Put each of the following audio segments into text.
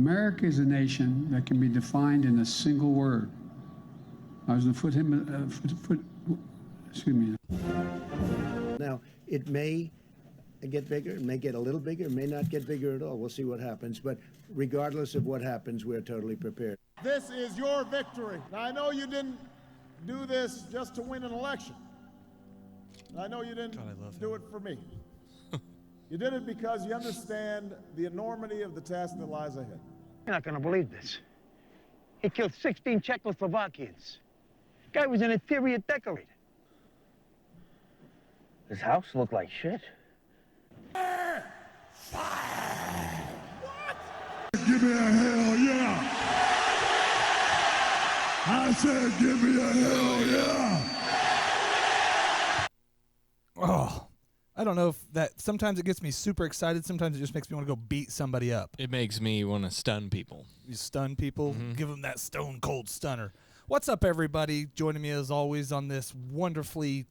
America is a nation that can be defined in a single word. I was going to excuse me. Now, it may get bigger, it may get a little bigger, it may not get bigger at all. We'll see what happens. But regardless of what happens, we're totally prepared. This is your victory. Now, I know you didn't do this just to win an election. I know you didn't do it for me. You did it because you understand the enormity of the task that lies ahead. You're not going to believe this. He killed 16 Czechoslovakians. Guy was an interior decorator. His house looked like shit. Fire! What? Give me a hell yeah! I said give me a hell yeah! Oh, I don't know if that, sometimes it gets me super excited, sometimes it just makes me want to go beat somebody up. It makes me want to stun people. You stun people, give them that stone cold stunner. What's up, everybody? Joining me as always on this wonderfully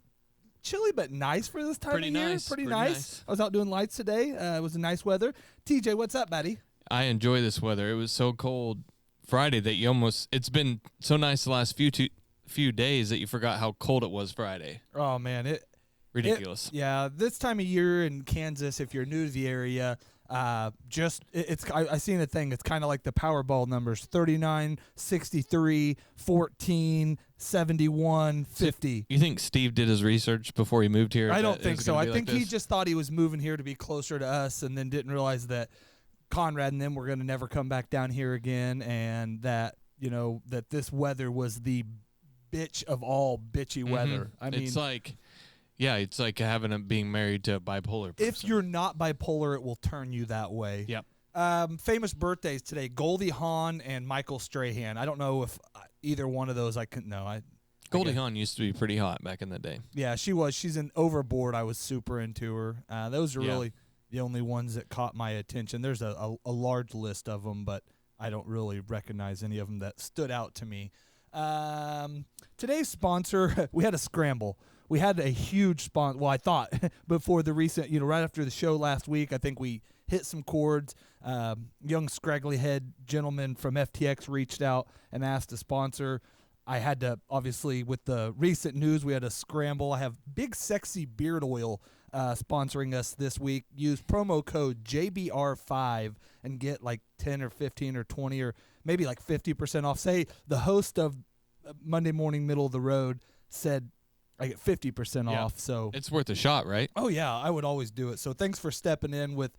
chilly but nice for this time of year. Pretty nice. I was out doing lights today. It was a nice weather. TJ, what's up, buddy? I enjoy this weather. It was so cold Friday that it's been so nice the last few days that you forgot how cold it was Friday. Oh, man. Ridiculous. Yeah, this time of year in Kansas, if you're new to the area, I seen a thing. It's kind of like the Powerball numbers: 39, 63, 14, 71, 50. You think Steve did his research before he moved here? I don't think so. I think he just thought he was moving here to be closer to us, and then didn't realize that Conrad and them were going to never come back down here again, and that that this weather was the bitch of all bitchy weather. I mean, it's like. Yeah, it's like being married to a bipolar person. If you're not bipolar, it will turn you that way. Yep. Famous birthdays today: Goldie Hawn and Michael Strahan. I don't know if either one of those I can know. Goldie Hawn used to be pretty hot back in the day. Yeah, she was. She's in Overboard. I was super into her. Those are really the only ones that caught my attention. There's a large list of them, but I don't really recognize any of them that stood out to me. Today's sponsor, we had a scramble. We had a huge sponsor. Well, I thought before the recent, right after the show last week, I think we hit some chords. Young scraggly head gentleman from FTX reached out and asked to sponsor. I had to, obviously, with the recent news, we had a scramble. I have Big Sexy Beard Oil sponsoring us this week. Use promo code JBR5 and get like 10 or 15 or 20 or maybe like 50% off. Say the host of Monday Morning Middle of the Road said I get 50% off. So it's worth a shot, right? Oh, yeah, I would always do it. So thanks for stepping in with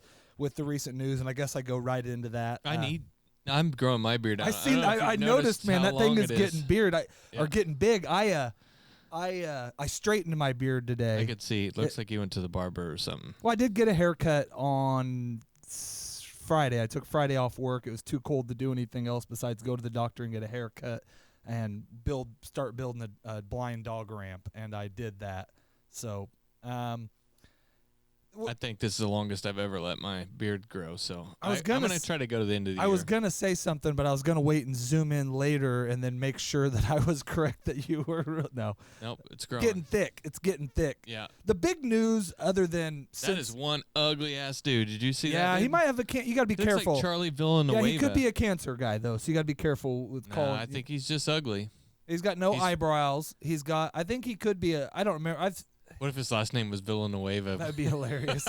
the recent news, and I guess I go right into that. I'm growing my beard out. I noticed, man, that thing is getting getting big. I straightened my beard today. I could see. It looks like you went to the barber or something. Well, I did get a haircut on Friday. I took Friday off work. It was too cold to do anything else besides go to the doctor and get a haircut and start building a blind dog ramp, and I did that. So I think this is the longest I've ever let my beard grow, so I'm going to try to go to the end of the year. I was going to say something, but I was going to wait and zoom in later and then make sure that I was correct that you were. No. Nope, it's growing. It's getting thick. Yeah. The big news, other than that is one ugly-ass dude. Did you see that? Yeah, he might have you got to be careful. Like Charlie Villanueva. Yeah, he could be a cancer guy, though, so you got to be careful with calling. I think he's just ugly. He's got no eyebrows. I think he could be I don't remember. What if his last name was Villanueva? That would be hilarious.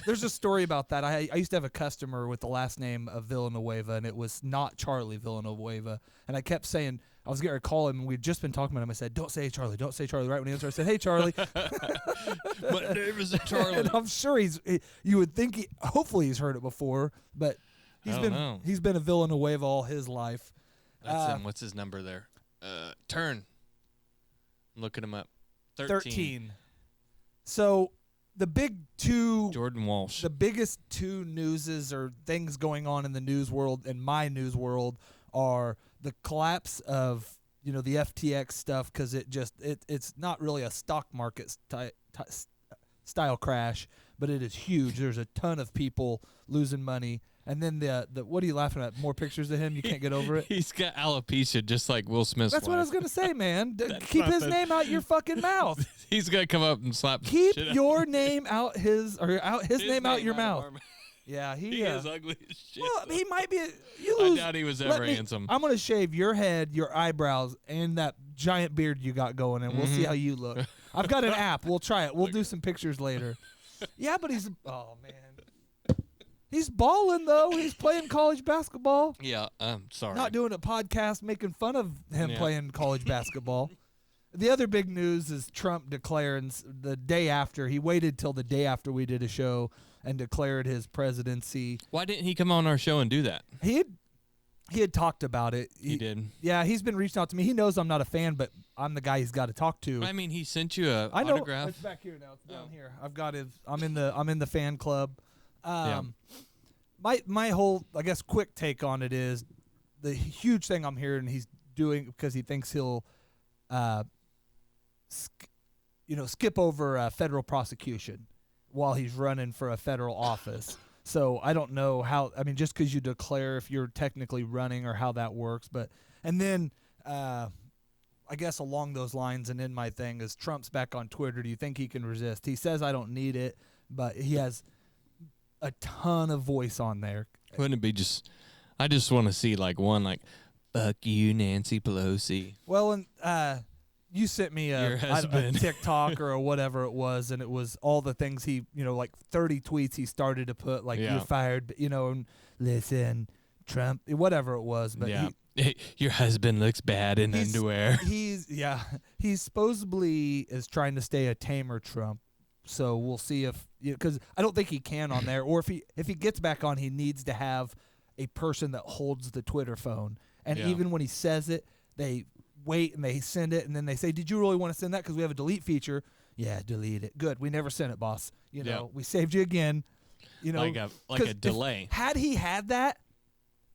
There's a story about that. I used to have a customer with the last name of Villanueva, and it was not Charlie Villanueva. And I kept saying, I was getting to call him, and we'd just been talking about him. I said, don't say Charlie. Right when he answered, I said, hey, Charlie. My name is Charlie. And I'm sure you would think, hopefully he's heard it before, but he's been a Villanueva all his life. That's him. What's his number there? Turn. I'm looking him up. 13. So the big two Jordan Walsh. The biggest two newses or things going on in the news world, in my news world, are the collapse of the FTX stuff, because it's not really a stock market style crash, but it is huge. There's a ton of people losing money. And then the what are you laughing at? More pictures of him? You can't get over it? He's got alopecia just like Will Smith's That's wife. what I was going to say, man. Keep his name out your fucking mouth. He's going to come up and slap Keep shit your name out his name out your mouth. Yeah, He is ugly as shit. Well, he might be. You I lose. doubt he was Let ever me- handsome. I'm gonna shave your head, your eyebrows, and that giant beard you got going, and we'll see Mhm. how you look. I've got an app. We'll try it. We'll do some pictures later. Yeah, but he's. Oh man. He's balling though. He's playing college basketball. Yeah, I'm sorry. Not doing a podcast making fun of him Yeah. playing college basketball. The other big news is Trump declaring the day after. He waited till the day after we did a show and declared his presidency. Why didn't he come on our show and do that? He had talked about it. He did. Yeah, he's been reaching out to me. He knows I'm not a fan, but I'm the guy he's got to talk to. I mean, he sent you a I know autograph. it's back here now. It's down here. I've got his. I'm in the fan club. My whole, I guess, quick take on it is the huge thing I'm hearing he's doing because he thinks he'll, skip over federal prosecution while he's running for a federal office. So I don't know how. I mean, just because you declare if you're technically running or how that works, but and then. I guess along those lines, and in my thing is Trump's back on Twitter. Do you think he can resist? He says I don't need it, but he has a ton of voice on there. Wouldn't it be just? I just want to see like one like, fuck you, Nancy Pelosi. Well, and you sent me Your a husband. TikTok or whatever it was, and it was all the things he, like 30 tweets he started to put, like Yeah. you're fired, and listen, Trump, whatever it was. But Yeah. Your husband looks bad in He's- underwear. he supposedly is trying to stay a tamer Trump. So we'll see if because I don't think he can on there, or if he gets back on, he needs to have a person that holds the Twitter phone. And Yeah. even when he says it, they wait and they send it, and then they say, "Did you really want to send that? Because we have a delete feature." Yeah, delete it. Good. We never sent it, boss. Yeah. We saved you again. Like a 'cause if- delay. Had he had that,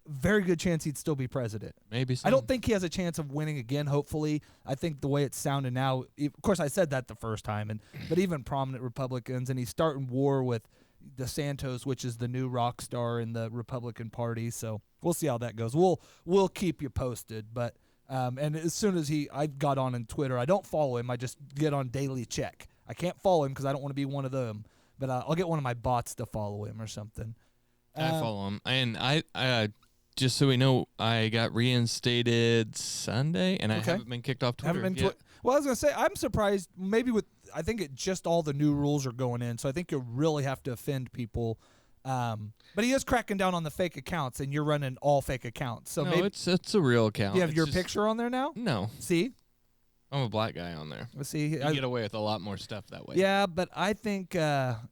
very good chance he'd still be president. Maybe so. I don't think he has a chance of winning again. Hopefully, I think the way it's sounding now. Of course, I said that the first time, but even prominent Republicans, and he's starting war with DeSantis, which is the new rock star in the Republican Party. So we'll see how that goes. We'll keep you posted. But and as soon as I got on Twitter, I don't follow him. I just get on daily check. I can't follow him because I don't want to be one of them. But I'll get one of my bots to follow him or something. I follow him, and I just so we know, I got reinstated Sunday, and I Okay. haven't been kicked off Twitter Haven't been yet. Well, I was gonna say I'm surprised. Maybe I think it just all the new rules are going in, so I think you really have to offend people. But he is cracking down on the fake accounts, and you're running all fake accounts. So No, maybe it's a real account. you have It's your just- picture on there now. No, See, I'm a black guy on there. let's see. You get away with a lot more stuff that way. Yeah, but I think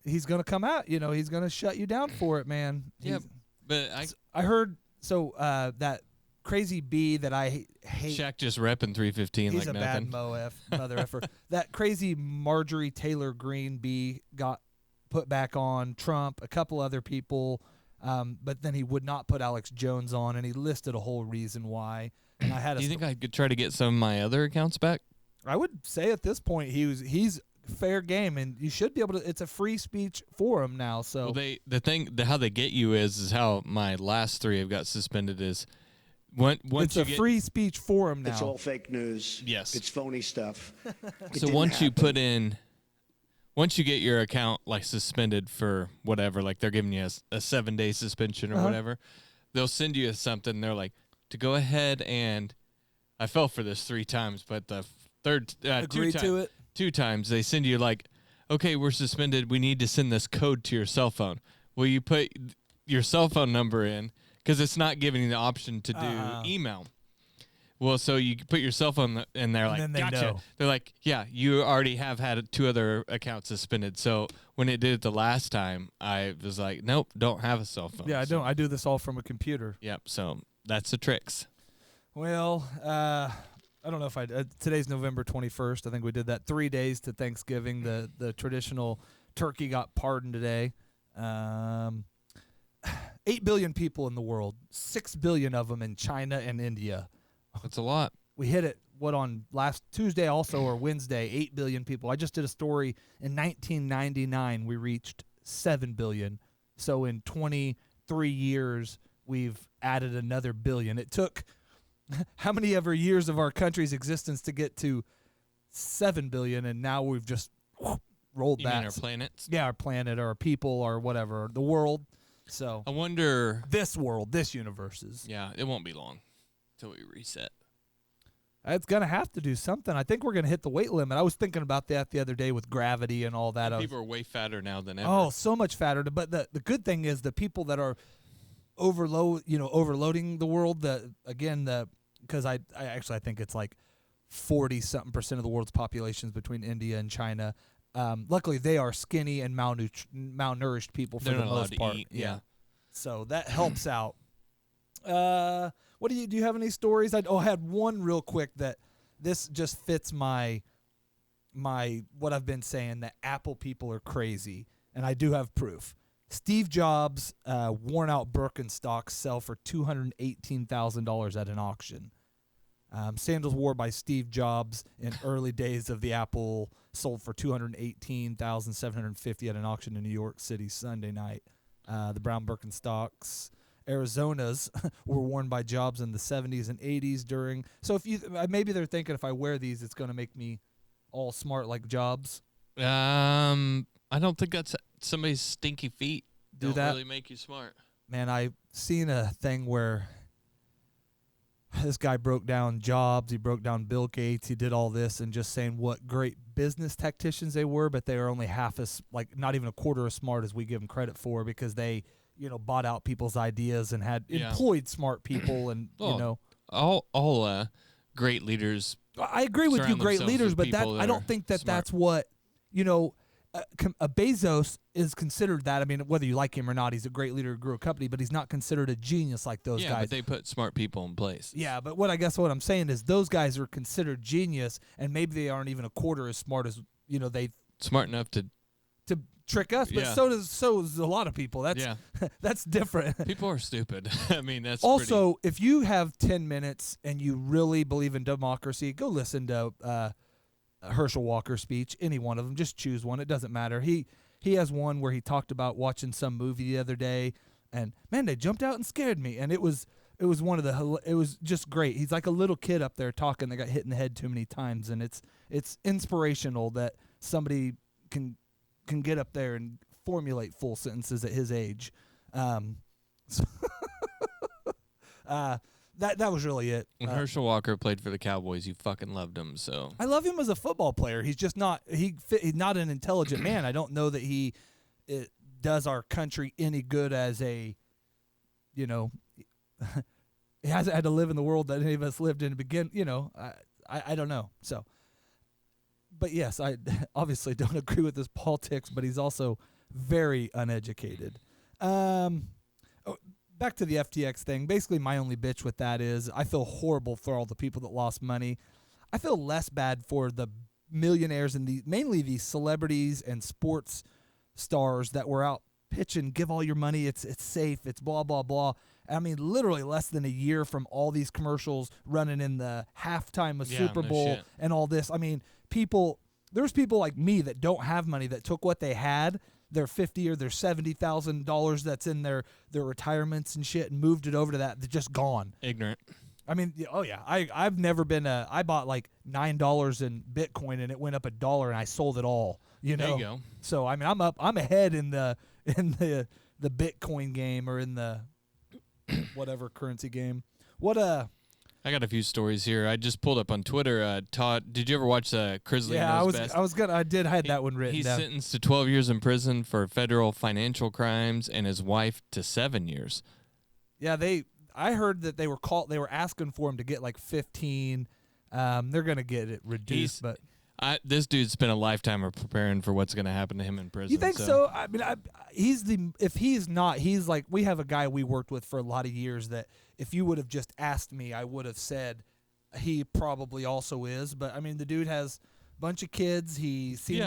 he's gonna come out. He's gonna shut you down for it, man. Yeah, He's- but I heard that crazy bee that I hate. Shaq just repping 315 He's like a nothing. bad mother effer. That crazy Marjorie Taylor Greene bee got put back on Trump, a couple other people, but then he would not put Alex Jones on, and he listed a whole reason why. And I had. Do you think I could try to get some of my other accounts back? I would say at this point he's fair game, and you should be able to. It's a free speech forum now, so Well, how they get you is how my last 3 have got suspended is once it's you a get free speech forum now. It's all fake news. Yes. It's phony stuff. so once you put in. Once you get your account like suspended for whatever, like they're giving you a 7-day suspension or whatever, they'll send you something. They're like to go ahead and I fell for this 3 times, but the third Agree to it. 2 times they send you like, okay, we're suspended. We need to send this code to your cell phone. Will you put your cell phone number in because it's not giving you the option to do email. Well, so you put your cell phone in there, like, then they gotcha. know. They're like, yeah, you already have had 2 other accounts suspended. So when it did it the last time, I was like, nope, don't have a cell phone. Yeah, I So- don't. I do this all from a computer. Yep. So that's the tricks. Well, I don't know if today's November 21st. I think we did that 3 days to Thanksgiving. The traditional turkey got pardoned today. 8 billion people in the world, 6 billion of them in China and India. That's a lot. We hit it, on last Tuesday also or Wednesday, 8 billion people. I just did a story in 1999. We reached 7 billion. So in 23 years, we've added another billion. It took how many ever years of our country's existence to get to 7 billion, and now we've just rolled You that. mean our planets? Yeah, our planet, our people, or whatever, the world. So I wonder. this world, this universe is. Yeah, it won't be long till we reset. It's gonna have to do something. I think we're gonna hit the weight limit. I was thinking about that the other day with gravity and all that. People are way fatter now than ever. Oh, so much fatter. But the good thing is the people that are overloading the world. Because I think it's like 40-something% of the world's population is between India and China. Luckily, they are skinny and malnourished people for They're the not allowed most to part. eat, yeah. So that helps out. What do you have any stories? I had one real quick that this just fits my what I've been saying, that Apple people are crazy, and I do have proof. Steve Jobs' worn out Birkenstocks sell for $218,000 at an auction. Sandals worn by Steve Jobs in early days of the Apple sold for $218,750 at an auction in New York City Sunday night. The brown Birkenstocks, Arizona's, were worn by Jobs in the 70s and 80s during. So if you maybe they're thinking if I wear these, it's going to make me all smart like Jobs. I don't think that's somebody's stinky feet. Do that? Really make you smart. Man, I've seen a thing where this guy broke down Jobs, he broke down Bill Gates, he did all this and just saying what great business tacticians they were, but they are only half as, like, not even a quarter as smart as we give them credit for, because they, bought out people's ideas and had employed smart people and, All great leaders. I agree with you, surround great themselves leaders, with but people I that don't are think that smart. that's what, a Bezos is considered that. I mean, whether you like him or not, he's a great leader who grew a company, but he's not considered a genius like those Yeah, guys. but they put smart people in place. Yeah, but what I'm saying is those guys are considered genius, and maybe they aren't even a quarter as smart as they Smart enough to. trick us. But Yeah. so is a lot of people. That's that's different. People are stupid. I mean, that's Also, if you have 10 minutes and you really believe in democracy, go listen to Herschel Walker's speech. Any one of them, just choose one. It doesn't matter. He has one where he talked about watching some movie the other day, and man, they jumped out and scared me, and it was it was just great. He's like a little kid up there talking that got hit in the head too many times, and it's inspirational that somebody can get up there and formulate full sentences at his age. That was really it. When Herschel Walker played for the Cowboys, you fucking loved him. So I love him as a football player. He's just not he's not an intelligent man. I don't know that he does our country any good as a, he hasn't had to live in the world that any of us lived in to begin. I don't know. So, but yes, I obviously don't agree with his politics, but he's also very uneducated. Back to the FTX thing. Basically, my only bitch with that is I feel horrible for all the people that lost money. I feel less bad for the millionaires and mainly the celebrities and sports stars that were out pitching, give all your money, it's safe, it's blah, blah, blah. I mean, literally less than a year from all these commercials running in the halftime of Super no Bowl shit. and all this. I mean, there's people like me that don't have money that took what they had, their $50,000 or their $70,000 that's in their retirements and shit, and moved it over to that. They're just gone. ignorant. I mean, oh yeah, I've never been I bought like $9 in Bitcoin and it went up $1 and I sold it all. There you go. So I mean, I'm ahead in the Bitcoin game or in the whatever currency game. I got a few stories here. I just pulled up on Twitter. Todd, did you ever watch Crisley Knows Best? I had that one written He's down. sentenced to 12 years in prison for federal financial crimes, and his wife to 7 years. Yeah, I heard that they were asking for him to get like 15. They're gonna get it reduced, but This dude spent a lifetime of preparing for what's going to happen to him in prison. you think so? I mean, if he's not, he's like, we have a guy we worked with for a lot of years that if you would have just asked me, I would have said he probably also is. But I mean, the dude has a bunch of kids. He seems,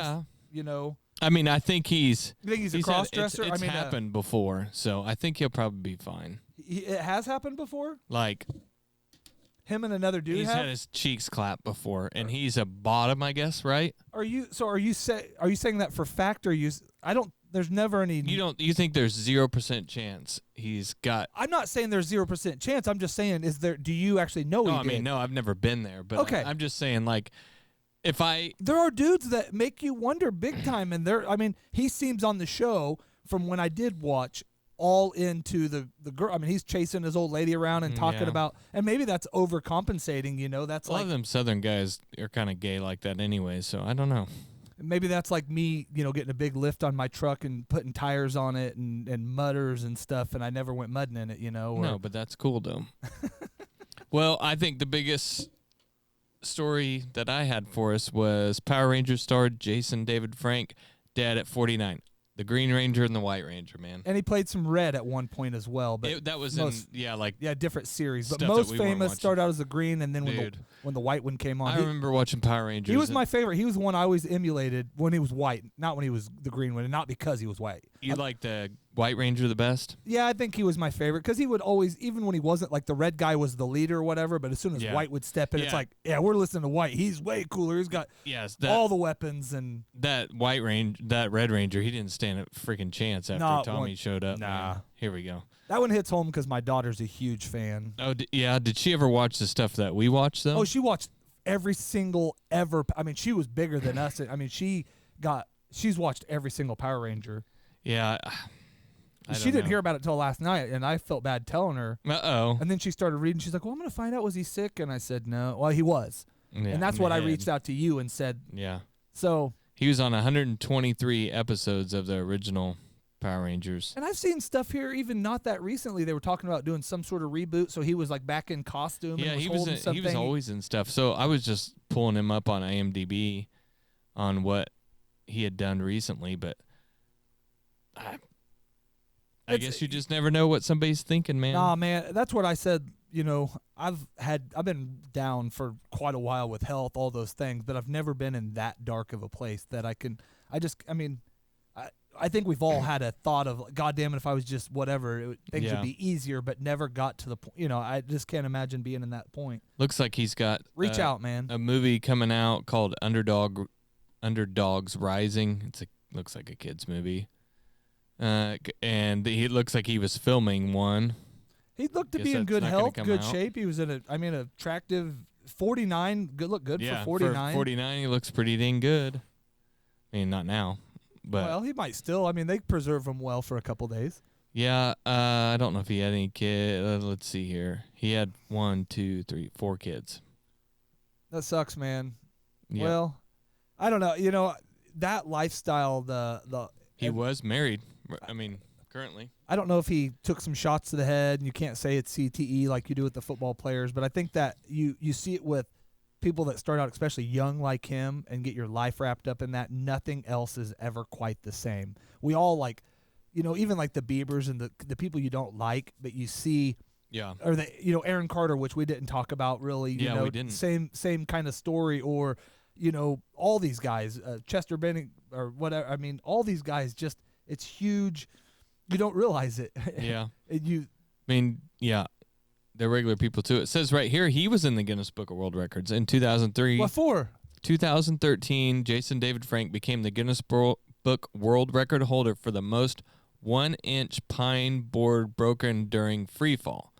I mean, I think he's. You think he's a had- cross-dresser? It's I mean, happened before, so I think he'll probably be fine. It has happened before. Like, Him and another dude he's have. had his cheeks clapped before, and he's a bottom, I guess, right? Are you saying that for fact, or there's never any. You think there's 0% chance he's got? I'm not saying there's 0% chance. I'm just saying, do you actually know No, he I mean, did? no, I've never been there, but Okay. I'm just saying, like, There are dudes that make you wonder big time, and he seems on the show from when I did watch all into the girl. I mean, he's chasing his old lady around and talking Yeah. about, and maybe that's overcompensating. You know, that's A lot like of them Southern guys are kind of gay like that anyway, so I don't know. maybe that's like me, you know, getting a big lift on my truck and putting tires on it and mudders and stuff, and I never went mudding in it. You know, or, No, but that's cool though. Well, I think the biggest story that I had for us was Power Rangers star Jason David Frank, dead at 49. The Green Ranger and the White Ranger, man. and he played some Red at one point as well. But That was most- like yeah, different series. But stuff that most we weren't famous watching. started out as the Green, and then Dude. when the White one came on, I remember watching Power Rangers. he was and my favorite. He was the one I always emulated when he was white, not when he was the Green one, and not because he was white. You like the White Ranger the best? Yeah, I think he was my favorite because he would always, even when he wasn't like the red guy was the leader or whatever, but as soon as Yeah. White would step in, it's Yeah. like, yeah, we're listening to White. He's way cooler. He's got Yes. all the weapons and That Red Ranger, he didn't stand a freaking chance after Not Tommy one- showed up. Nah. man. Here we go. that one hits home because my daughter's a huge fan. Oh, yeah. Did she ever watch the stuff that we watched, though? Oh, she watched every single ever. I mean, she was bigger than us. I mean, she's watched every single Power Ranger. Yeah. I She don't didn't know. hear about it till last night, and I felt bad telling her. Uh-oh. And then she started reading. She's like, "Well, I'm going to find out. Was he sick?" And I said, "No." Well, he was, Yeah, and that's what I man. reached out to you and said. Yeah. So, He was on 123 episodes of the original Power Rangers. and I've seen stuff here, even not that recently. They were talking about doing some sort of reboot. So he was like back in costume. Yeah, and he holding was something. always in stuff. So I was just pulling him up on IMDb on what he had done recently, but I guess you just never know what somebody's thinking, man. Nah, man, that's what I said. You know, I've been down for quite a while with health, all those things, but I've never been in that dark of a place that I think we've all had a thought of, God damn it, if I was just whatever, things Yeah. would be easier, but never got to the point. You know, I just can't imagine being in that point. Looks like he's got Reach out, man. a movie coming out called Underdogs Rising. Looks like a kid's movie. And he looks like he was filming one. He looked to Guess be in that's good not gonna health, come good out. shape. He was in attractive 49. Good Yeah, for 49. 49, he looks pretty dang good. I mean, not now, but Well, he might still. I mean, they preserve him well for a couple days. yeah. I don't know if he had any kid. Let's see here. He had 1, 2, 3, 4 kids. That sucks, man. Yeah. Well, I don't know. You know, that lifestyle, He was married. I mean, currently. I don't know if he took some shots to the head, and you can't say it's CTE like you do with the football players, but I think that you see it with people that start out especially young like him and get your life wrapped up in that. Nothing else is ever quite the same. We all like, you know, even like the Biebers and the people you don't like, but you see, Yeah. or Aaron Carter, which we didn't talk about really. You Yeah, know, we didn't. Same kind of story, or you know, all these guys, Chester Bennington or whatever. I mean, all these guys just, it's huge. You don't realize it. Yeah. You I mean, yeah. They're regular people too. It says right here he was in the Guinness Book of World Records in 2003. what for? 2013, Jason David Frank became the Guinness Book World Record holder for the most 1-inch pine board broken during free fall.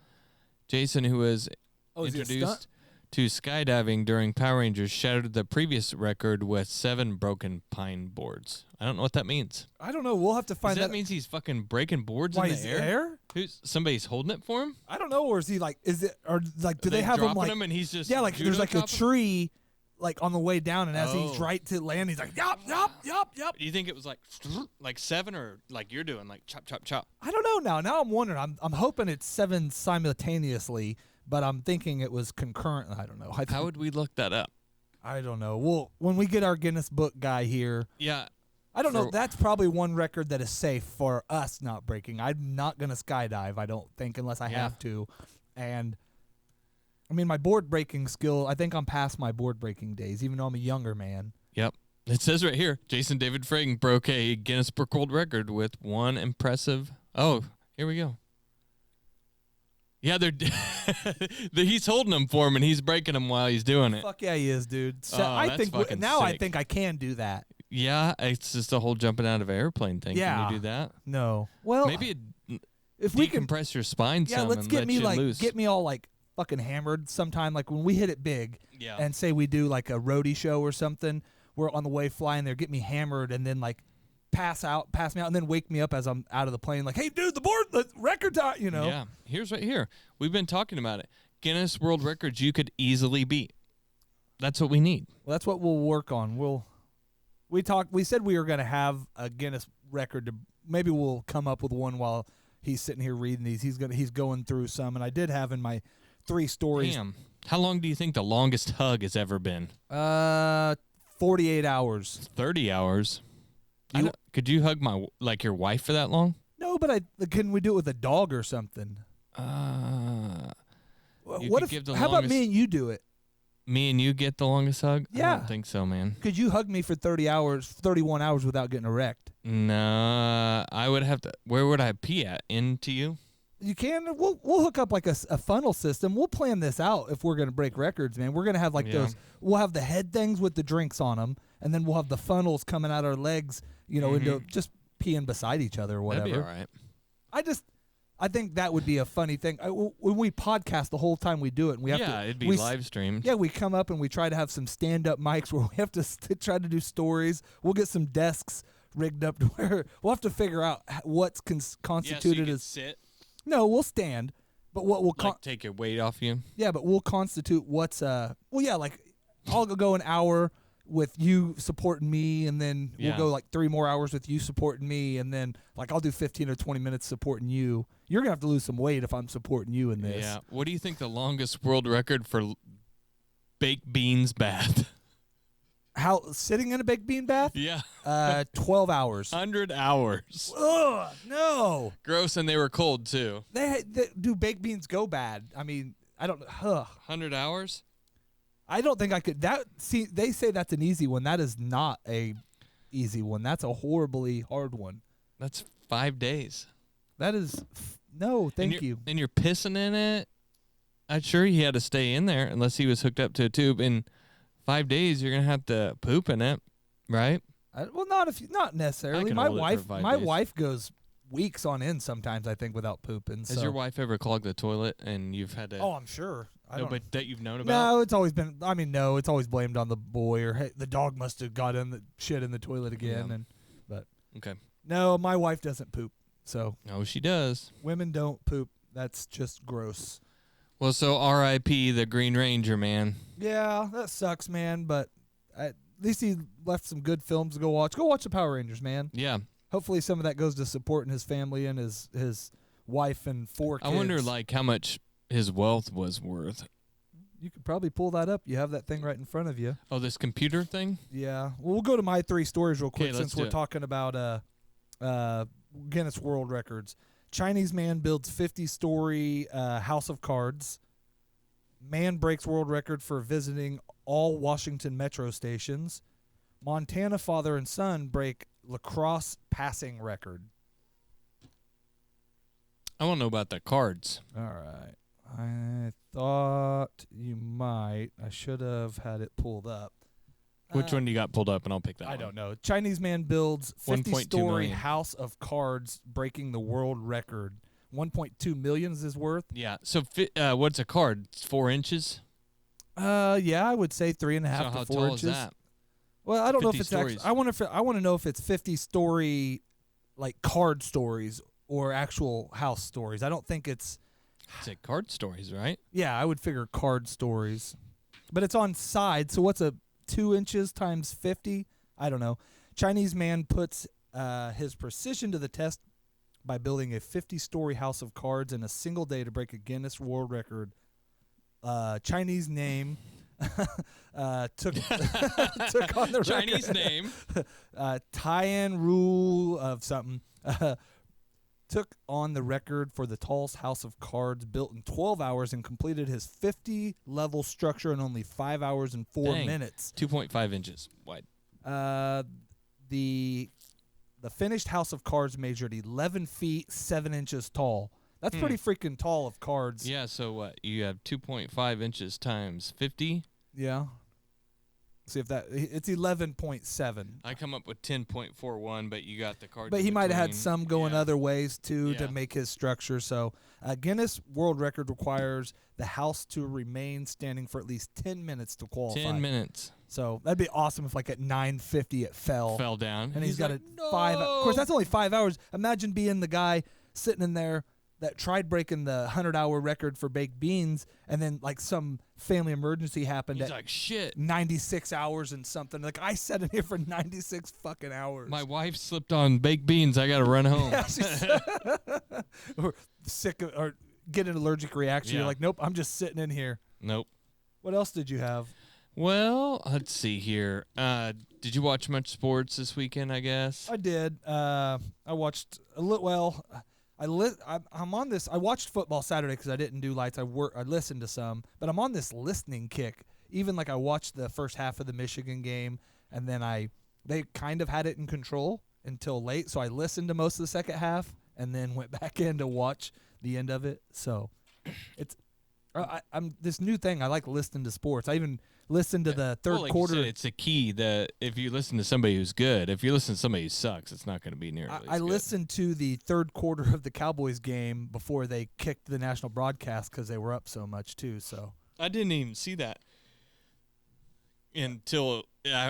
Jason, who was Oh, is he a introduced to skydiving during Power Rangers, shattered the previous record with 7 broken pine boards. I don't know what that means. I don't know. We'll have to Does find that that. means he's fucking breaking boards Why in is the he air? Who's somebody's holding it for him? I don't know. Or is he like? Is it or like? Do Are they have him dropping like? him and he's just Yeah, like there's judo like a chopping? tree, like on the way down, and as he's Oh. right to land, he's like, yup. Do you think it was like 7 or like you're doing like chop chop chop? I don't know now. Now I'm wondering. I'm hoping it's 7 simultaneously, but I'm thinking it was concurrent. I don't know. How would we look that up? I don't know. Well, when we get our Guinness Book guy here, Yeah, I don't know. For- That's probably one record that is safe for us not breaking. I'm not gonna skydive. I don't think unless I Yeah. have to, and I mean my board breaking skill. I think I'm past my board breaking days, even though I'm a younger man. Yep. It says right here, Jason David Frank broke a Guinness Book World Record with one impressive. Oh, here we go. Yeah, he's holding them for him and he's breaking them while he's doing it. Fuck yeah, he is, dude. So Oh, I that's think fucking now I sick. think I can do that. Yeah, it's just a whole jumping out of an airplane thing. Yeah. Can you do that? No, well, Maybe it if we can, decompress your spine yeah, some let's and get let me you like loose. get me all like fucking hammered sometime. Like when we hit it big, Yeah. and say we do like a roadie show or something, we're on the way flying there. Get me hammered and then like pass me out, and then wake me up as I'm out of the plane, like, hey, dude, the record time, you know. Yeah. Here's right here. We've been talking about it. Guinness World Records you could easily beat. That's what we need. Well, that's what we'll work on. We said we were going to have a Guinness record. Maybe we'll come up with one while he's sitting here reading these. He's going through some, and I did have in my 3 stories. Damn. How long do you think the longest hug has ever been? 48 hours. 30 hours. Could you hug your wife for that long? No, but couldn't we do it with a dog or something? What if? How about me and you do it? Me and you get the longest hug? Yeah. I don't think so, man. Could you hug me for 31 hours without getting erect? No, I would have to. Where would I pee at? Into you? You can. We'll hook up like a funnel system. We'll plan this out if we're gonna break records, man. We're gonna have like those. We'll have the head things with the drinks on them, and then we'll have the funnels coming out our legs. Into just peeing beside each other or whatever. That'd be all right. I think that would be a funny thing. When we podcast the whole time we do it, and we have to. It'd be live streamed. Yeah, we come up and we try to have some stand-up mics where we have to try to do stories. We'll get some desks rigged up to where we'll have to figure out what's constituted as. Sit. No, we'll stand, but what we'll take your weight off you. Yeah, but we'll constitute what's like I'll go an hour with you supporting me, and then we'll go like 3 more hours with you supporting me, and then like I'll do 15 or 20 minutes supporting you. You're gonna have to lose some weight if I'm supporting you in this. Yeah. What do you think the longest world record for baked beans bath? How sitting in a baked bean bath? Yeah. 12 hours. 100 hours. Ugh, no. Gross, and they were cold too. Do baked beans go bad? I mean, I don't. 100 hours? I don't think I could. They say that's an easy one. That is not a easy one. That's a horribly hard one. That's 5 days. That is no. Thank you. And you're pissing in it. I'm sure he had to stay in there unless he was hooked up to a tube. In 5 days, you're gonna have to poop in it, right? Well, not necessarily. My wife goes weeks on end sometimes. I think without pooping. Has your wife ever clogged the toilet and you've had to? Oh, I'm sure. But that you've known about? No, it's always been. I mean, no, it's always blamed on the boy or hey, the dog must have got in the shit in the toilet again. Yeah. But okay. No, my wife doesn't poop. So no, she does. Women don't poop. That's just gross. Well, so R.I.P. the Green Ranger, man. Yeah, that sucks, man. But at least he left some good films to go watch. Go watch the Power Rangers, man. Yeah. Hopefully, some of that goes to supporting his family and his wife and 4 kids. I wonder, how much his wealth was worth. You could probably pull that up. You have that thing right in front of you. Oh, this computer thing? Yeah. Well, we'll go to my 3 stories real quick since we're it. talking about Guinness World Records. Chinese man builds 50-story house of cards. Man breaks world record for visiting all Washington metro stations. Montana father and son break lacrosse passing record. I want to know about the cards. All right. I thought you might. I should have had it pulled up. Which one do you got pulled up, and I'll pick that one. I don't know. Chinese man builds 1.2 50-story million. house of cards, breaking the world record. 1.2 million is his worth. Yeah. So what's a card? It's 4 inches? Yeah, I would say 3.5 so to how 4 tall inches. is that? Well, I don't know if 50 it's stories. actually. I want to know if it's 50-story, like card stories or actual house stories. I don't think it's. It's like card stories, right? Yeah, I would figure card stories, but it's on side. So what's a 2 inches times 50? I don't know. Chinese man puts his precision to the test by building a 50-story house of cards in a single day to break a Guinness World Record. Chinese name took on the Chinese record. name. Tian Rule of something. Took on the record for the tallest house of cards built in 12 hours and completed his 50-level structure in only 5 hours and 4 Dang. minutes. 2.5 inches wide. The finished house of cards measured 11 feet 7 inches tall. That's pretty freaking tall of cards. Yeah, so what? You have 2.5 inches times 50? Yeah. See if that it's 11.7. I come up with 10.41, but you got the card. But he might have had some going other ways too Yeah. to make his structure. So Guinness World Record requires the house to remain standing for at least 10 minutes to qualify. 10 minutes. So that'd be awesome if like at 9:50 it fell down. and he's got like, a 5. Of course, "No." that's only 5 hours. Imagine being the guy sitting in there that tried breaking the 100-hour record for baked beans, and then like some family emergency happened He's at like, shit. 96 hours and something. Like, I sat in here for 96 fucking hours. My wife slipped on baked beans. I got to run home. Yeah, she's or sick of, or get an allergic reaction. Yeah. You're like, nope, I'm just sitting in here. Nope. What else did you have? Well, let's see here. Did you watch much sports this weekend, I guess? I did. I watched a little. Well, I'm on this. I watched football Saturday because I didn't do lights. I listened to some, but I'm on this listening kick. Even like I watched the first half of the Michigan game, and then they kind of had it in control until late. So I listened to most of the second half, and then went back in to watch the end of it. So it's I'm this new thing. I like listening to sports. I even listened to the third Well, like quarter. you said, it's a key that if you listen to somebody who's good, if you listen to somebody who sucks, it's not going to be nearly as I good. listened to the third quarter of the Cowboys game before they kicked the national broadcast because they were up so much too. So I didn't even see that until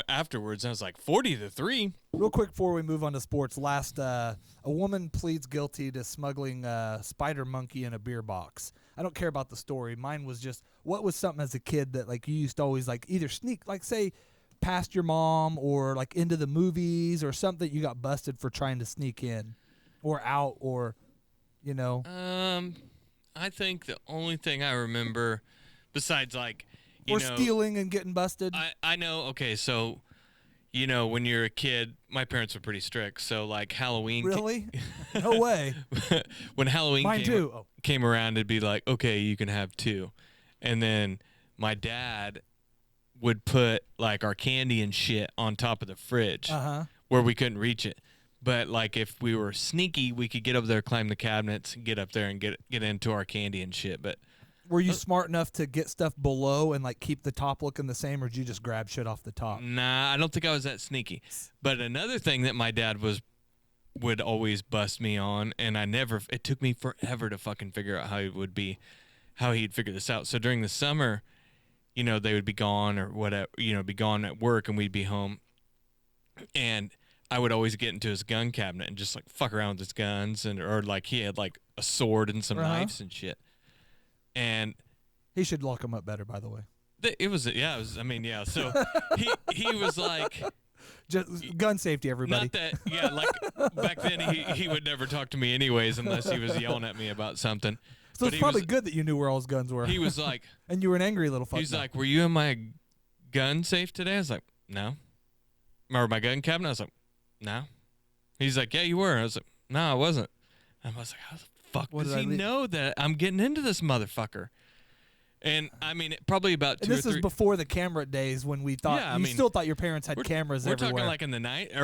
afterwards. I was like 40-3. real quick before we move on to sports, a woman pleads guilty to smuggling a spider monkey in a beer box. I don't care about the story. Mine was just, what was something as a kid that like you used to always like either sneak, like say past your mom or like into the movies or something you got busted for trying to sneak in or out or, you know. I think the only thing I remember besides like, Or stealing and getting busted. I know. Okay, so you know when you're a kid, my parents were pretty strict. So like Halloween, Really? No way. when Halloween Mine too. Oh. came around, it'd be like, okay, you can have 2, and then my dad would put like our candy and shit on top of the fridge where we couldn't reach it. But like if we were sneaky, we could get up there, climb the cabinets, get up there and get into our candy and shit. But Were you smart enough to get stuff below and like keep the top looking the same, or did you just grab shit off the top? nah, I don't think I was that sneaky. But another thing that my dad would always bust me on, and it took me forever to fucking figure out how he'd figure this out. So during the summer, you know, they would be gone or whatever, you know, be gone at work and we'd be home. And I would always get into his gun cabinet and just like fuck around with his guns or like he had like a sword and some knives and shit. And He should lock him up better, by the way. I mean, yeah. So he was like, Just gun safety, everybody. not that, yeah, like back then he would never talk to me anyways unless he was yelling at me about something. So But it's he probably was- good that you knew where all his guns were. He was like, and you were an angry little fuck. he's like, were you in my gun safe today? I was like, no. Or my gun cabinet? I was like, no. He's like, yeah, you were. I was like, no, I wasn't. And I was like, how the fuck What does did I he leave? know that I'm getting into this motherfucker? And I mean, probably about and 2 or this 3. is before the camera days when we thought Yeah, I you mean, still thought your parents had cameras We're everywhere. talking like in the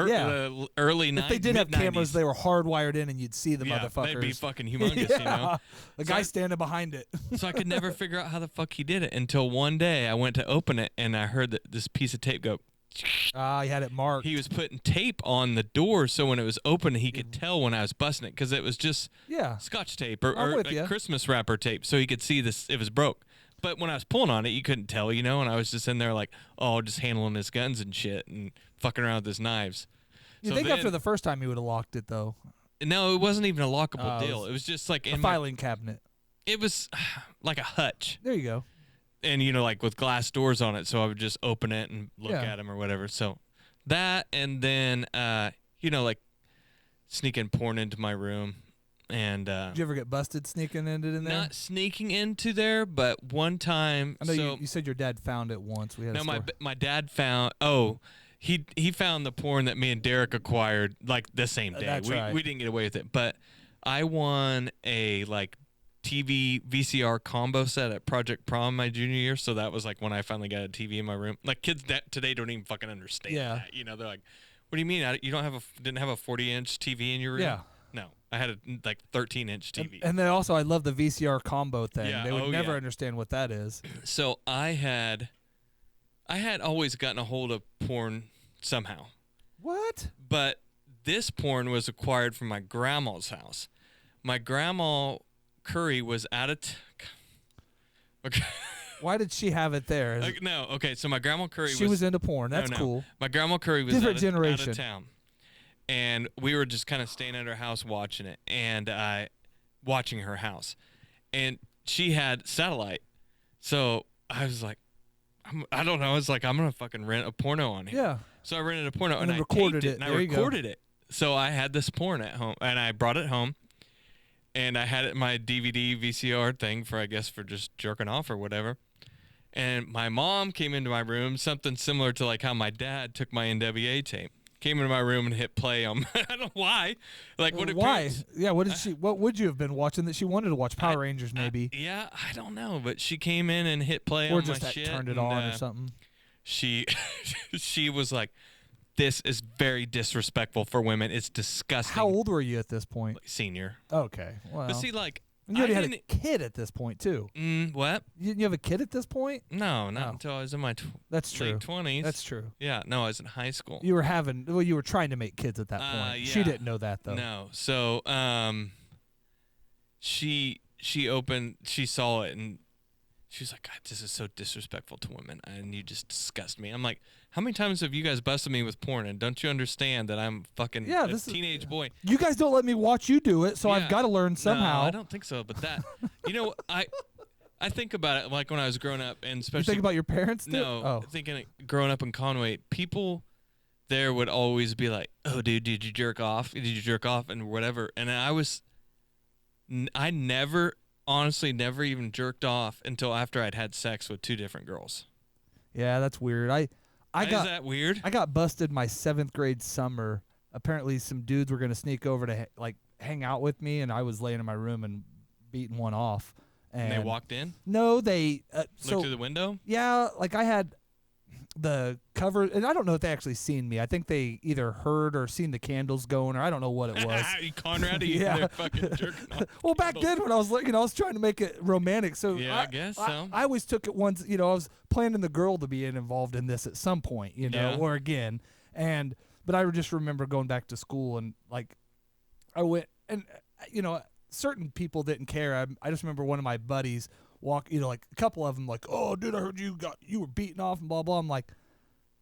Yeah. early 90s. if they did have cameras, mid-90s. they were hardwired in, and you'd see the Yeah, motherfuckers. they'd be fucking humongous, yeah. you know? The So guy I- standing behind it. So I could never figure out how the fuck he did it until one day I went to open it and I heard that this piece of tape go. He had it marked. He was putting tape on the door so when it was open he could tell when I was busting it because it was just yeah. Scotch tape or, I'm with like ya. Christmas wrapper tape so he could see this it was broke. But when I was pulling on it, you couldn't tell, you know, and I was just in there like, just handling his guns and shit and fucking around with his knives. You So think then- after the first time he would have locked it though? No, it wasn't even a lockable it deal. was It was just like A in my, filing cabinet. it was like a hutch. There you go. And you know, like with glass doors on it, so I would just open it and look Yeah. at them or whatever. So that, and then you know, like sneaking porn into my room, and Did you ever get busted sneaking it in there? not sneaking into there, but one time. I know so you said your dad found it once. We had no, a my story. my dad found. Oh, he found the porn that me and Derek acquired like the same day. That's we right. we didn't get away with it, but I won a like TV VCR combo set at Project Prom my junior year, so that was like when I finally got a TV in my room. Like kids that today don't even fucking understand Yeah. that. You know, they're like, "What do you mean? You don't have didn't have a 40-inch TV in your room?" Yeah. No, I had a like 13-inch TV. And then also, I love the VCR combo thing. Yeah, They would oh, never yeah. understand what that is. So I had always gotten a hold of porn somehow. What? But this porn was acquired from my grandma's house. My grandma Curry was out of Why did she have it there? Like, no, okay. So my grandma Curry She was into porn. That's no. cool. My grandma Curry was Different out generation. of town, and we were just kind of staying at her house watching it, and watching her house, and she had satellite. So I was like, I don't know. I was like, I'm gonna fucking rent a porno on here. Yeah. So I rented a porno And and then I recorded taped it. and I There you go. recorded it. So I had this porn at home, and I brought it home, and I had it in my DVD VCR thing for just jerking off or whatever. And my mom came into my room, something similar to like how my dad took my NWA tape. Came into my room and hit play on. I don't know why. Like what? Why? Yeah. What did she? What would you have been watching that she wanted to watch? Power Rangers, maybe. Yeah, I don't know, but she came in and hit play or on just my that shit. turned it and, on or something. She was like, "This is very disrespectful for women. It's disgusting." How old were you at this point? Senior. Okay. Well, But see, like, you already I had a didn't. kid at this point too. What? You have a kid at this point? No, not Oh. until I was in my That's true. late 20s. That's true. Yeah, no, I was in high school. You were trying to make kids at that point. She yeah. didn't know that though. No. So, she saw it and she was like, "God, this is so disrespectful to women, and you just disgust me." I'm like, "How many times have you guys busted me with porn? And don't you understand that I'm fucking a teenage boy?" You guys don't let me watch you do it, so Yeah. I've got to learn somehow. No, I don't think so. But that, I think about it like when I was growing up, and You especially think about your parents? Too? no, Oh. thinking growing up in Conway, people there would always be like, "Oh, dude, did you jerk off? Did you jerk off?" and whatever. And I honestly never even jerked off until after I'd had sex with 2 different girls. Yeah, that's weird. Is that weird? I got busted my 7th grade summer. Apparently, some dudes were going to sneak over to hang out with me, and I was laying in my room and beating one off. And they walked in, No, they looked through the window. Yeah, like I had the cover, and I don't know if they actually seen me. I think they either heard or seen the candles going, or I don't know what it was. Conrad, Yeah. they're fucking jerking off. Well, back then when I was I was trying to make it romantic. So Yeah, I guess so. I always took it once. I was planning the girl to be involved in this at some point, Yeah. or again. But I just remember going back to school and I went and certain people didn't care. I just remember one of my buddies a couple of them "Oh, dude, I heard you were beaten off and blah blah." I'm like,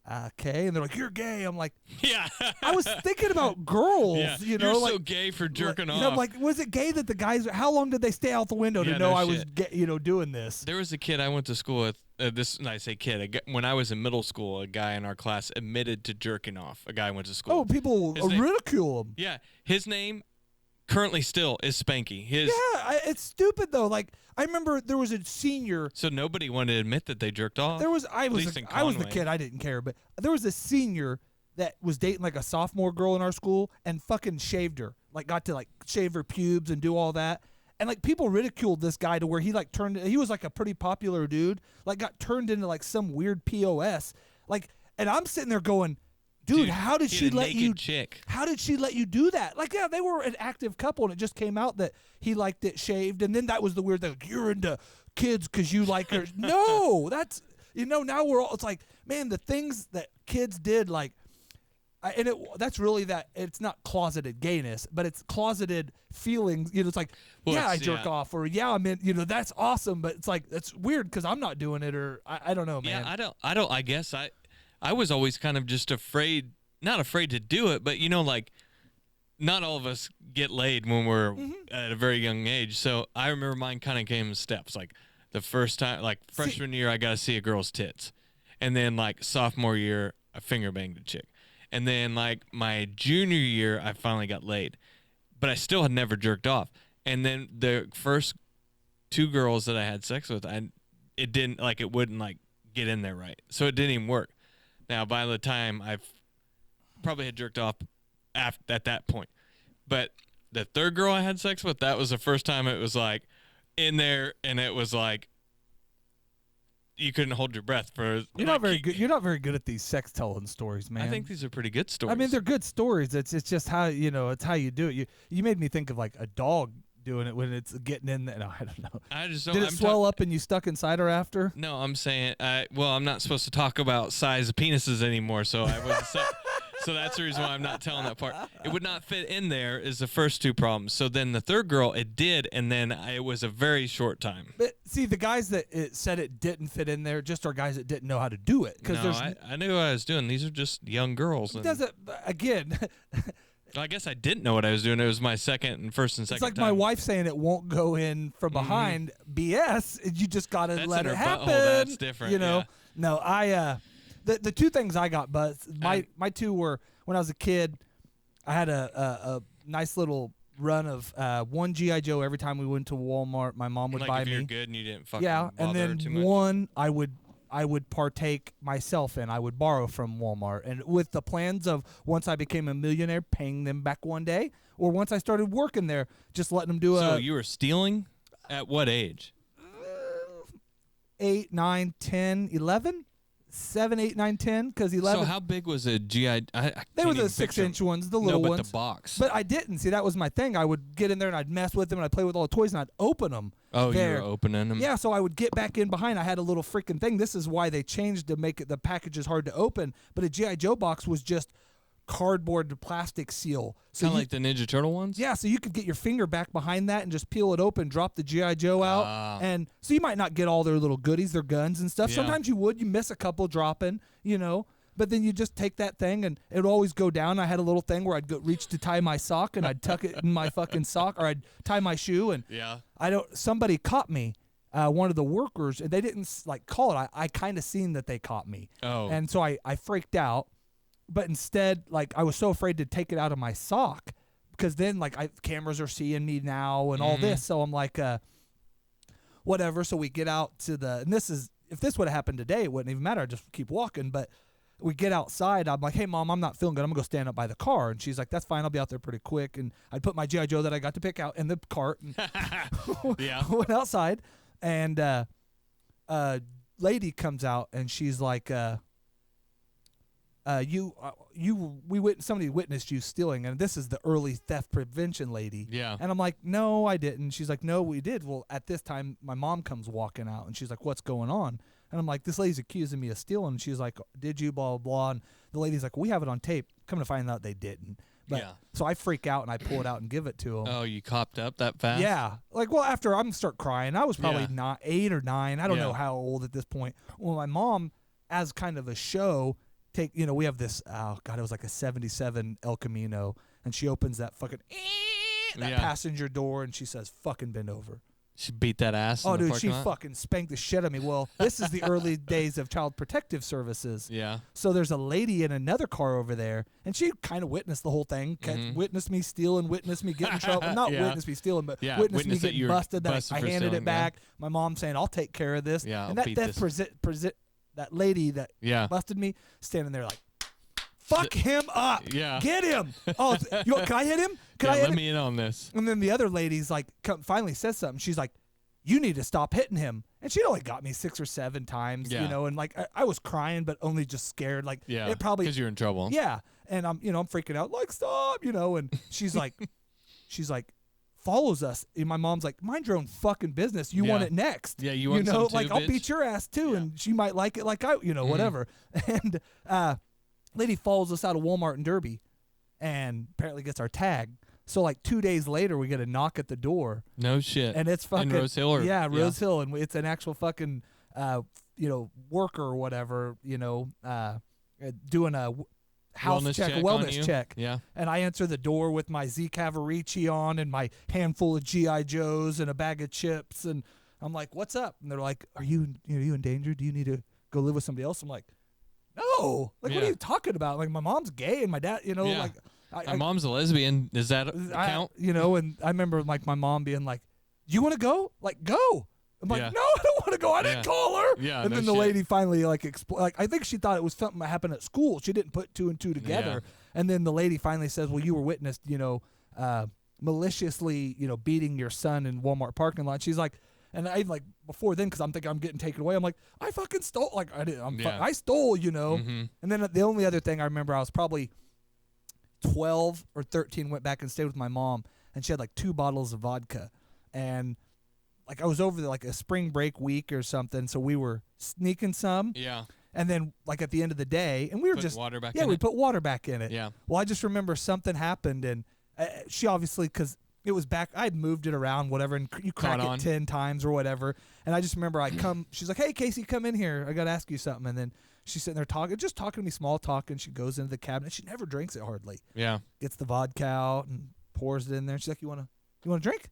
okay, and they're like, "You're gay." I'm like, Yeah. I was thinking about girls, Yeah. You're so gay for jerking off. I'm like, was it gay that the guys? How long did they stay out the window Yeah, to know no I was, shit. doing this? There was a kid I went to school with. And I say kid. When I was in middle school, a guy in our class admitted to jerking off. A guy I went to school. Oh, people His name- ridicule him. Yeah, his name currently still is Spanky. It's stupid though. I remember there was a senior. So nobody wanted to admit that they jerked off. I was least in I was the Conway. kid. I didn't care, but there was a senior that was dating a sophomore girl in our school and fucking shaved her. Got to shave her pubes and do all that. And people ridiculed this guy to where he he was a pretty popular dude. Got turned into some weird POS. And I'm sitting there going, dude, how did he she had a let naked you? chick. How did she let you do that? They were an active couple, and it just came out that he liked it shaved, and then that was the weird thing. You're into kids because you like her. No, that's now we're all. It's man, the things that kids did that's really that. It's not closeted gayness, but it's closeted feelings. It's Well, I it's- jerk yeah. off, or I mean, that's awesome, but it's that's weird because I'm not doing it, or I don't know, man. Yeah, I don't. I guess I was always kind of just afraid, not afraid to do it, but not all of us get laid when we're at a very young age. So I remember mine kind of came in steps. The first time, freshman year, I got to see a girl's tits, and then sophomore year, I finger banged a chick, and then my junior year, I finally got laid, but I still had never jerked off. And then the first 2 girls that I had sex with, it didn't it wouldn't get in there right, so it didn't even work. Now, by the time I've probably had jerked off at that point. But the 3rd girl I had sex with, that was the first time it was in there, and it was you couldn't hold your breath for. You're not very good. You're not very good at these sex telling stories, man. I think these are pretty good stories. I mean, they're good stories. It's just how it's how you do it. You made me think of a dog doing it when it's getting in there. No, I don't know. I just don't. Did it swell up and you stuck inside her after? No, I'm saying. Well, I'm not supposed to talk about size of penises anymore, so I wasn't. So that's the reason why I'm not telling that part. It would not fit in there is the first two problems. So then the third girl, it did, and then it was a very short time. But see, the guys that said it didn't fit in there just are guys that didn't know how to do it. No, I knew what I was doing. These are just young girls. And doesn't again. I guess I didn't know what I was doing. It was my first and second It's like time. my wife saying it won't go in from behind. BS. You just gotta That's let in it her happen. butthole. That's different, You know. yeah. No, the two things I got, but my two were when I was a kid. I had a nice little run of one GI Joe every time we went to Walmart. My mom would Like buy if you're me. good and you didn't fucking Yeah, and bother her too then much. one I would partake myself in. I would borrow from Walmart, and with the plans of once I became a millionaire, paying them back one day, or once I started working there, just letting them do So a you were stealing? At what age? 8, 9, 10, 11, 7, 8, 9, 10, because 11. So how big was a GI? I they can't were even the picture 6-inch ones, the little no, but ones. the box. But I didn't. See, that was my thing. I would get in there and I'd mess with them and I'd play with all the toys and I'd open them. Oh, there. you were opening them? Yeah, so I would get back in behind. I had a little freaking thing. This is why they changed to make the packages hard to open. But a G.I. Joe box was just cardboard to plastic seal. So Kind of you- like the Ninja Turtle ones? yeah, so you could get your finger back behind that and just peel it open, drop the G.I. Joe out. Ah. And so you might not get all their little goodies, their guns and stuff. Yeah. Sometimes you would. You miss a couple dropping, you know. But then you just take that thing and it would always go down. I had a little thing where I'd go reach to tie my sock and I'd tuck it in my fucking sock, or I'd tie my shoe and Yeah. somebody caught me. One of the workers, and they didn't like call it. I kind of seen that they caught me. Oh. And so I freaked out. But instead, like, I was so afraid to take it out of my sock because then, like, cameras are seeing me now and all this. So I'm like, whatever. So we get out to and if this would have happened today, it wouldn't even matter. I'd just keep walking. But we get outside. I'm like, hey, Mom, I'm not feeling good. I'm going to go stand up by the car. And she's like, that's fine. I'll be out there pretty quick. And I'd put my G.I. Joe that I got to pick out in the cart and Yeah. went outside. And a lady comes out and she's like, somebody witnessed you stealing, and this is the early theft prevention lady. Yeah. And I'm like, no, I didn't. She's like, no, we did. Well, at this time, my mom comes walking out, and she's like, what's going on? And I'm like, this lady's accusing me of stealing. And she's like, did you, blah, blah, blah. And the lady's like, we have it on tape. Come to find out they didn't. But, Yeah. So I freak out, and I pull it out and give it to him. Oh, you copped up that fast? Yeah. Like, well, after I'm start crying, I was probably Yeah. 8 or 9. I don't know Yeah. how old at this point. Well, my mom, as kind of a show, we have this, oh, God, it was like a 77 El Camino, and she opens that fucking, that Yeah. passenger door, and she says, fucking bend over. She beat that ass in Oh, the dude, parking she lot? fucking spanked the shit out of me. Well, this is the early days of Child Protective Services. Yeah. So there's a lady in another car over there, and she kind of witnessed the whole thing. Witnessed me stealing, witnessed me getting in trouble. Not Yeah. witnessed me stealing, but Yeah, witnessed me witnessed that getting you were busted. That busted I for handed stealing, it back. My mom saying, "I'll take care of this." Yeah, and I'll that beat that that lady that Yeah. busted me standing there like, "Fuck him up! Yeah. Get him! Oh, can I hit him? Can Yeah, I hit let him?" me in on this. And then the other lady's like, finally says something. She's like, "You need to stop hitting him." And she'd only got me 6 or 7 times, Yeah. you know, and like I was crying, but only just scared. Like, Yeah. it probably, Because you're in trouble. yeah. And I'm freaking out, like, stop, and she's like, follows us. And my mom's like, mind your own fucking business. You want Yeah. it next. Yeah, you want some too, like, I'll bitch? beat your ass too. And she might like it like I, whatever. And lady follows us out of Walmart in Derby and apparently gets our tag. So like 2 days later, we get a knock at the door. No shit. And it's fucking in Rose Hill or yeah, Rose Hill, and it's an actual fucking worker or whatever, doing a house Wellness check, a check on wellness you? check. Yeah. And I answer the door with my Z Cavarici on and my handful of GI Joes and a bag of chips, and I'm like, "What's up?" And they're like, "Are you in danger? Do you need to go live with somebody else?" I'm like, "No, like what are Yeah. you talking about? Like my mom's gay and my dad, Yeah. like." My mom's a lesbian. Does that count? And I remember like my mom being like, "You want to go? Like, go." I'm like, Yeah. "No, I don't want to go. I didn't Yeah. call her." Yeah, And no then the shit. lady finally like I think she thought it was something that happened at school. She didn't put 2 and 2 together. And then the lady finally says, "Well, you were witnessed, maliciously, beating your son in Walmart parking lot." She's like, and I like before then, because I'm thinking I'm getting taken away. I'm like, I fucking stole. Like I did. Yeah. I stole. Mhm. And then the only other thing I remember, I was probably 12 or 13, went back and stayed with my mom, and she had like 2 bottles of vodka. And like I was over there like a spring break week or something, so we were sneaking some. Yeah. And then, like, at the end of the day, and we were Put just water back yeah, in we it? put water back in it. Yeah. Well, I just remember something happened, and she obviously, because it was back, I had moved it around, whatever, and you crack Caught it on. 10 times or whatever. And I just remember she's like, hey, Casey, come in here. I got to ask you something. And then she's sitting there talking to me, small talk, and she goes into the cabinet. She never drinks it hardly. Yeah. Gets the vodka out and pours it in there. She's like, you want to drink?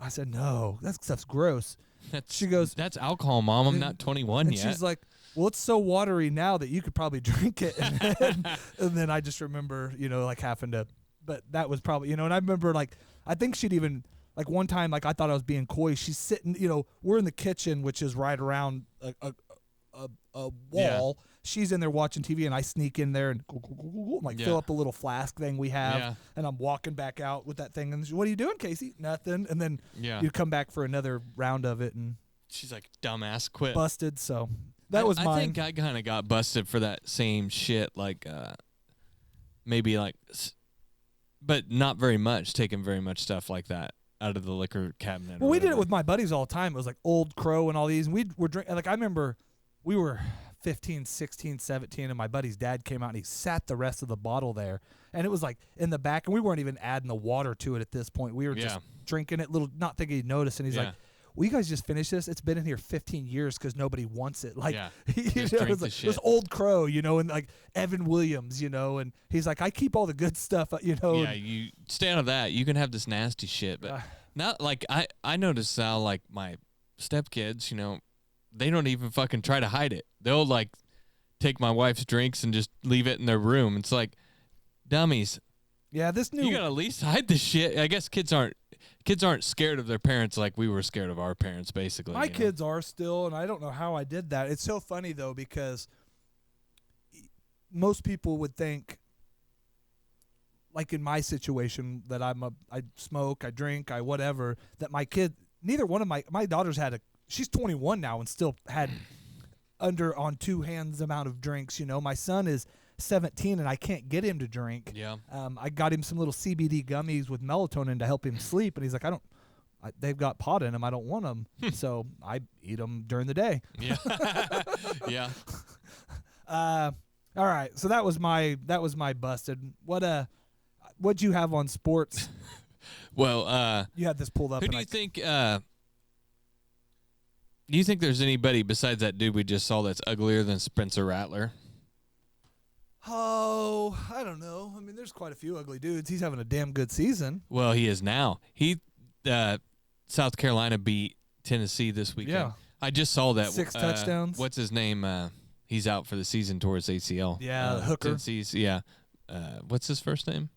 I said, no, that stuff's gross. She goes, That's alcohol, Mom. I'm not 21 and yet. she's like, well, it's so watery now that you could probably drink it. And then I just remember, like having to, but that was probably, and I remember like, I think she'd even, like one time, like I thought I was being coy. She's sitting, we're in the kitchen, which is right around a wall. Yeah. She's in there watching TV, and I sneak in there and like fill Yeah. up a little flask thing we have. Yeah. And I'm walking back out with that thing. And she's, what are you doing, Casey? Nothing. And then Yeah. you come back for another round of it and She's like, dumbass, quit. busted. So that was mine. I think I kind of got busted for that same shit, like maybe like, but not very much, taking very much stuff like that out of the liquor cabinet. Well, or we did it whatever. with my buddies all the time. It was like Old Crow and all these. And we were drinking. Like, I remember we were 15, 16, 17, and my buddy's dad came out and he sat the rest of the bottle there. And it was like in the back, and we weren't even adding the water to it at this point. We were just Yeah. drinking it, not thinking he'd notice. And he's Yeah. like, "Well, you guys just finished this? It's been in here 15 years because nobody wants it." Like, Yeah. it Just was drink like, the it was shit. Old Crow, and like Evan Williams, and he's like, "I keep all the good stuff, Yeah, and- you stay out of that. You can have this nasty shit, but not like I noticed how like my stepkids, they don't even fucking try to hide it. They'll like take my wife's drinks and just leave it in their room. It's like, dummies. yeah, this new You gotta at least hide the shit. I guess kids aren't scared of their parents like we were scared of our parents, basically. My kids are still, and I don't know how I did that. It's so funny though, because most people would think, like in my situation, that I smoke, I drink, I whatever. That my kid, neither one of my daughters she's 21 now and still had on two hands amount of drinks. My son is 17 and I can't get him to drink. Yeah. I got him some little CBD gummies with melatonin to help him sleep, and he's like, they've got pot in them. I don't want them, so I eat them during the day. Yeah. Yeah. All right, so that was my busted. What'd you have on sports? Well, You had this pulled up. who and do you think? Do you think there's anybody besides that dude we just saw that's uglier than Spencer Rattler? Oh, I don't know. I mean, there's quite a few ugly dudes. He's having a damn good season. Well, he is now. South Carolina beat Tennessee this weekend. Yeah. I just saw that. 6 touchdowns. What's his name? He's out for the season towards ACL. Yeah, Hooker. Tennessee's, yeah. What's his first name?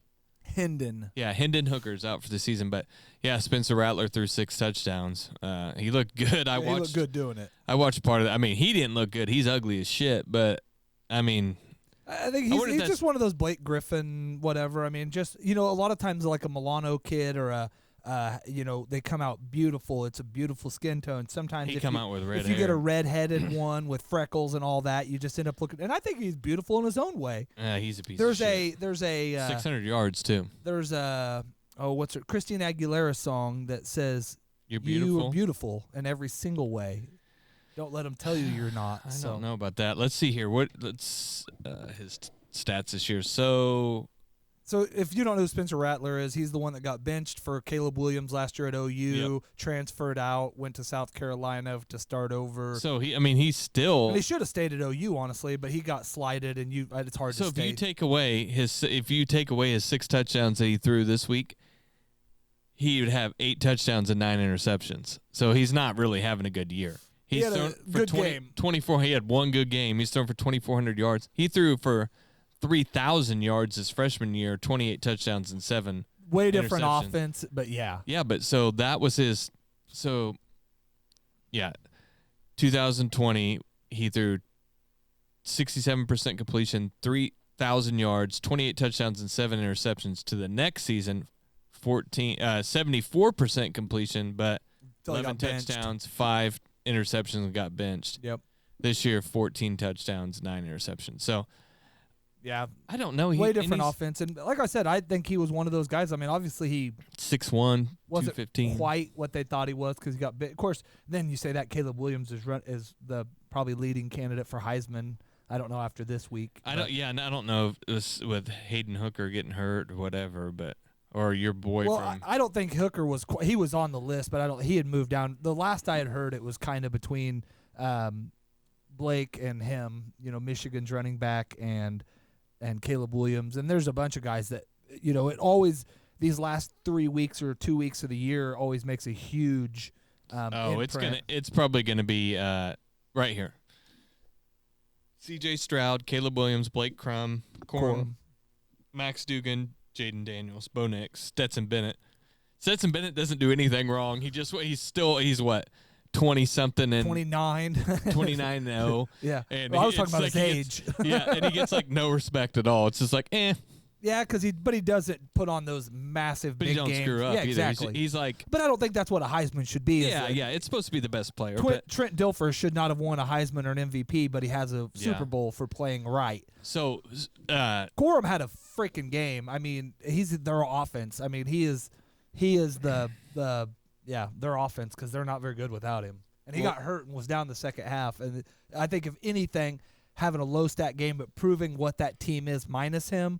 Hendon. Yeah, Hendon Hooker's out for the season, but yeah, Spencer Rattler threw 6 touchdowns. He looked good. He looked good doing it. I watched part of that. I mean, he didn't look good. He's ugly as shit, but I mean, I think wonder if he's that's- just one of those Blake Griffin, whatever. I mean, just, a lot of times like a Milano kid or they come out beautiful. It's a beautiful skin tone. Sometimes he if come you, out with red if you get a hair. red-headed one with freckles and all that, you just end up looking. And I think he's beautiful in his own way. He's a piece There's of shit. there's a 600 yards too. there's a what's it? Christina Aguilera song that says You're you beautiful. are beautiful in every single way. Don't let them tell you you're not. I don't know about that. Let's see here. Let's his stats this year. So So if you don't know who Spencer Rattler is, he's the one that got benched for Caleb Williams last year at OU, transferred out, went to South Carolina to start over. he's still. And he should have stayed at OU, honestly, but he got slighted, and it's hard So to if stay. you take away his 6 touchdowns that he threw this week, he would have 8 touchdowns and 9 interceptions. So he's not really having a good year. He's had a thrown for good 20 game. 24. He had one good game. He's thrown for 2,400 yards. He threw for 3,000 yards his freshman year, 28 touchdowns and 7. Way different interceptions. offense, but yeah. Yeah, but so that was his. So, yeah, 2020 he threw 67% completion, 3,000 yards, 28 touchdowns and 7 interceptions. To the next season, 74% completion, but Till he 11 got benched. touchdowns, 5 interceptions, and got benched. Yep. This year, 14 touchdowns, 9 interceptions. So Yeah. I don't know. Way and different he's offense. And like I said, I think he was one of those guys. I mean, obviously he 6'1", wasn't 215. quite what they thought he was because he got bit. Of course, then you say that Caleb Williams is the probably leading candidate for Heisman. I don't know after this week. I don't know if it was with Hayden Hooker getting hurt or whatever, but or your boy Well, from. I don't think Hooker was. He was on the list, but he had moved down. The last I had heard, it was kind of between Blake and him. Michigan's running back and Caleb Williams, and there's a bunch of guys that it always these last 3 weeks or 2 weeks of the year always makes a huge. It's probably gonna be right here. C.J. Stroud, Caleb Williams, Blake Crum, Corum, Max Dugan, Jaden Daniels, Bo Nix, Stetson Bennett. Stetson Bennett doesn't do anything wrong. He's what, 20 something and 29. 29-0. Yeah. And I was talking about like his age. And he gets like no respect at all. It's just like, eh. Yeah, but he doesn't put on those massive But big he don't games. screw up Yeah, either. exactly. He's like, But I don't think that's what a Heisman should be. yeah, it's supposed to be the best player. Trent Dilfer should not have won a Heisman or an MVP, but he has a Super Bowl for playing right. So, Corum had a freaking game. I mean, he's their offense. I mean, he is their offense because they're not very good without him. And he got hurt and was down the second half. And I think if anything, having a low stat game but proving what that team is minus him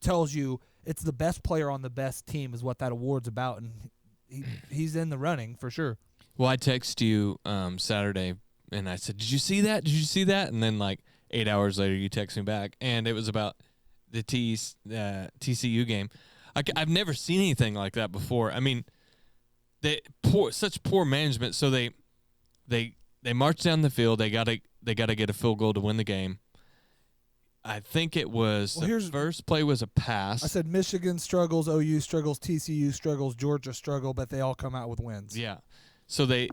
tells you it's the best player on the best team is what that award's about, and he's in the running for sure. Well, I texted you Saturday, and I said, "Did you see that? Did you see that?" And then like 8 hours later, you text me back, and it was about the TCU game. I've never seen anything like that before. I mean, such poor management. So they march down the field. They gotta get a field goal to win the game. I think it was the first play was a pass. I said Michigan struggles, OU struggles, TCU struggles, Georgia struggle, but they all come out with wins. Yeah. So they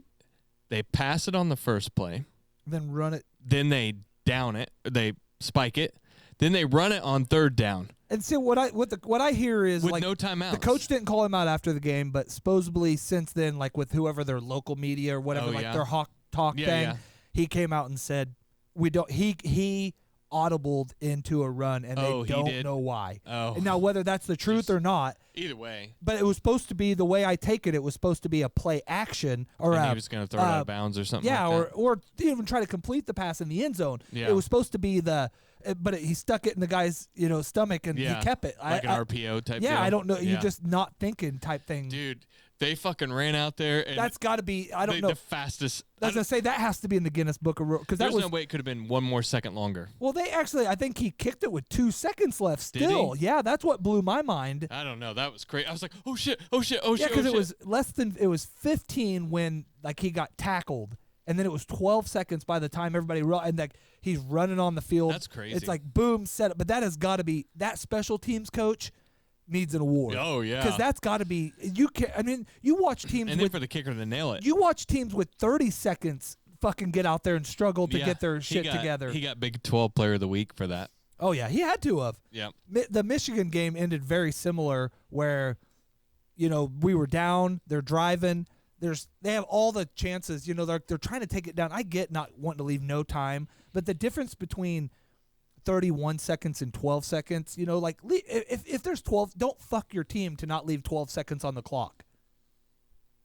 pass it on the first play. Then run it. Then they down it. They spike it. Then they run it on third down. And see what I hear is with like no timeouts. The coach didn't call him out after the game, but supposedly since then, like with whoever their local media or whatever, their Hawk Talk thing, he came out and said we don't. He audibled into a run, and they don't know why. And now whether that's the truth or not, either way. But it was supposed to be the way I take it. It was supposed to be a play action, or he was going to throw it out of bounds or something. Yeah, like that. or even try to complete the pass in the end zone. Yeah. It was supposed to be but he stuck it in the guy's stomach and he kept it like an RPO type. Yeah, deal. I don't know. You're just not thinking type thing. Dude, they fucking ran out there. And that's got to be. I don't know. The fastest. I was gonna say that has to be in the Guinness Book of because that was no way it could have been one more second longer. Well, I think he kicked it with 2 seconds left. Still, yeah, that's what blew my mind. I don't know. That was crazy. I was like, oh shit, oh shit, oh shit. Yeah, because it was 15 when like he got tackled, and then it was 12 seconds by the time everybody and like he's running on the field. That's crazy. It's like boom, set up. But that has got to be that special teams coach needs an award. Oh yeah, because that's got to be you. I mean, you watch teams and then for the kicker to nail it. You watch teams with 30 seconds fucking get out there and struggle to get their shit together. He got Big 12 Player of the Week for that. Oh yeah, he had to have. Yeah. The Michigan game ended very similar, where we were down, they're driving. They have all the chances. They're trying to take it down. I get not wanting to leave no time, but the difference between 31 seconds and 12 seconds, like if there's 12, don't fuck your team to not leave 12 seconds on the clock.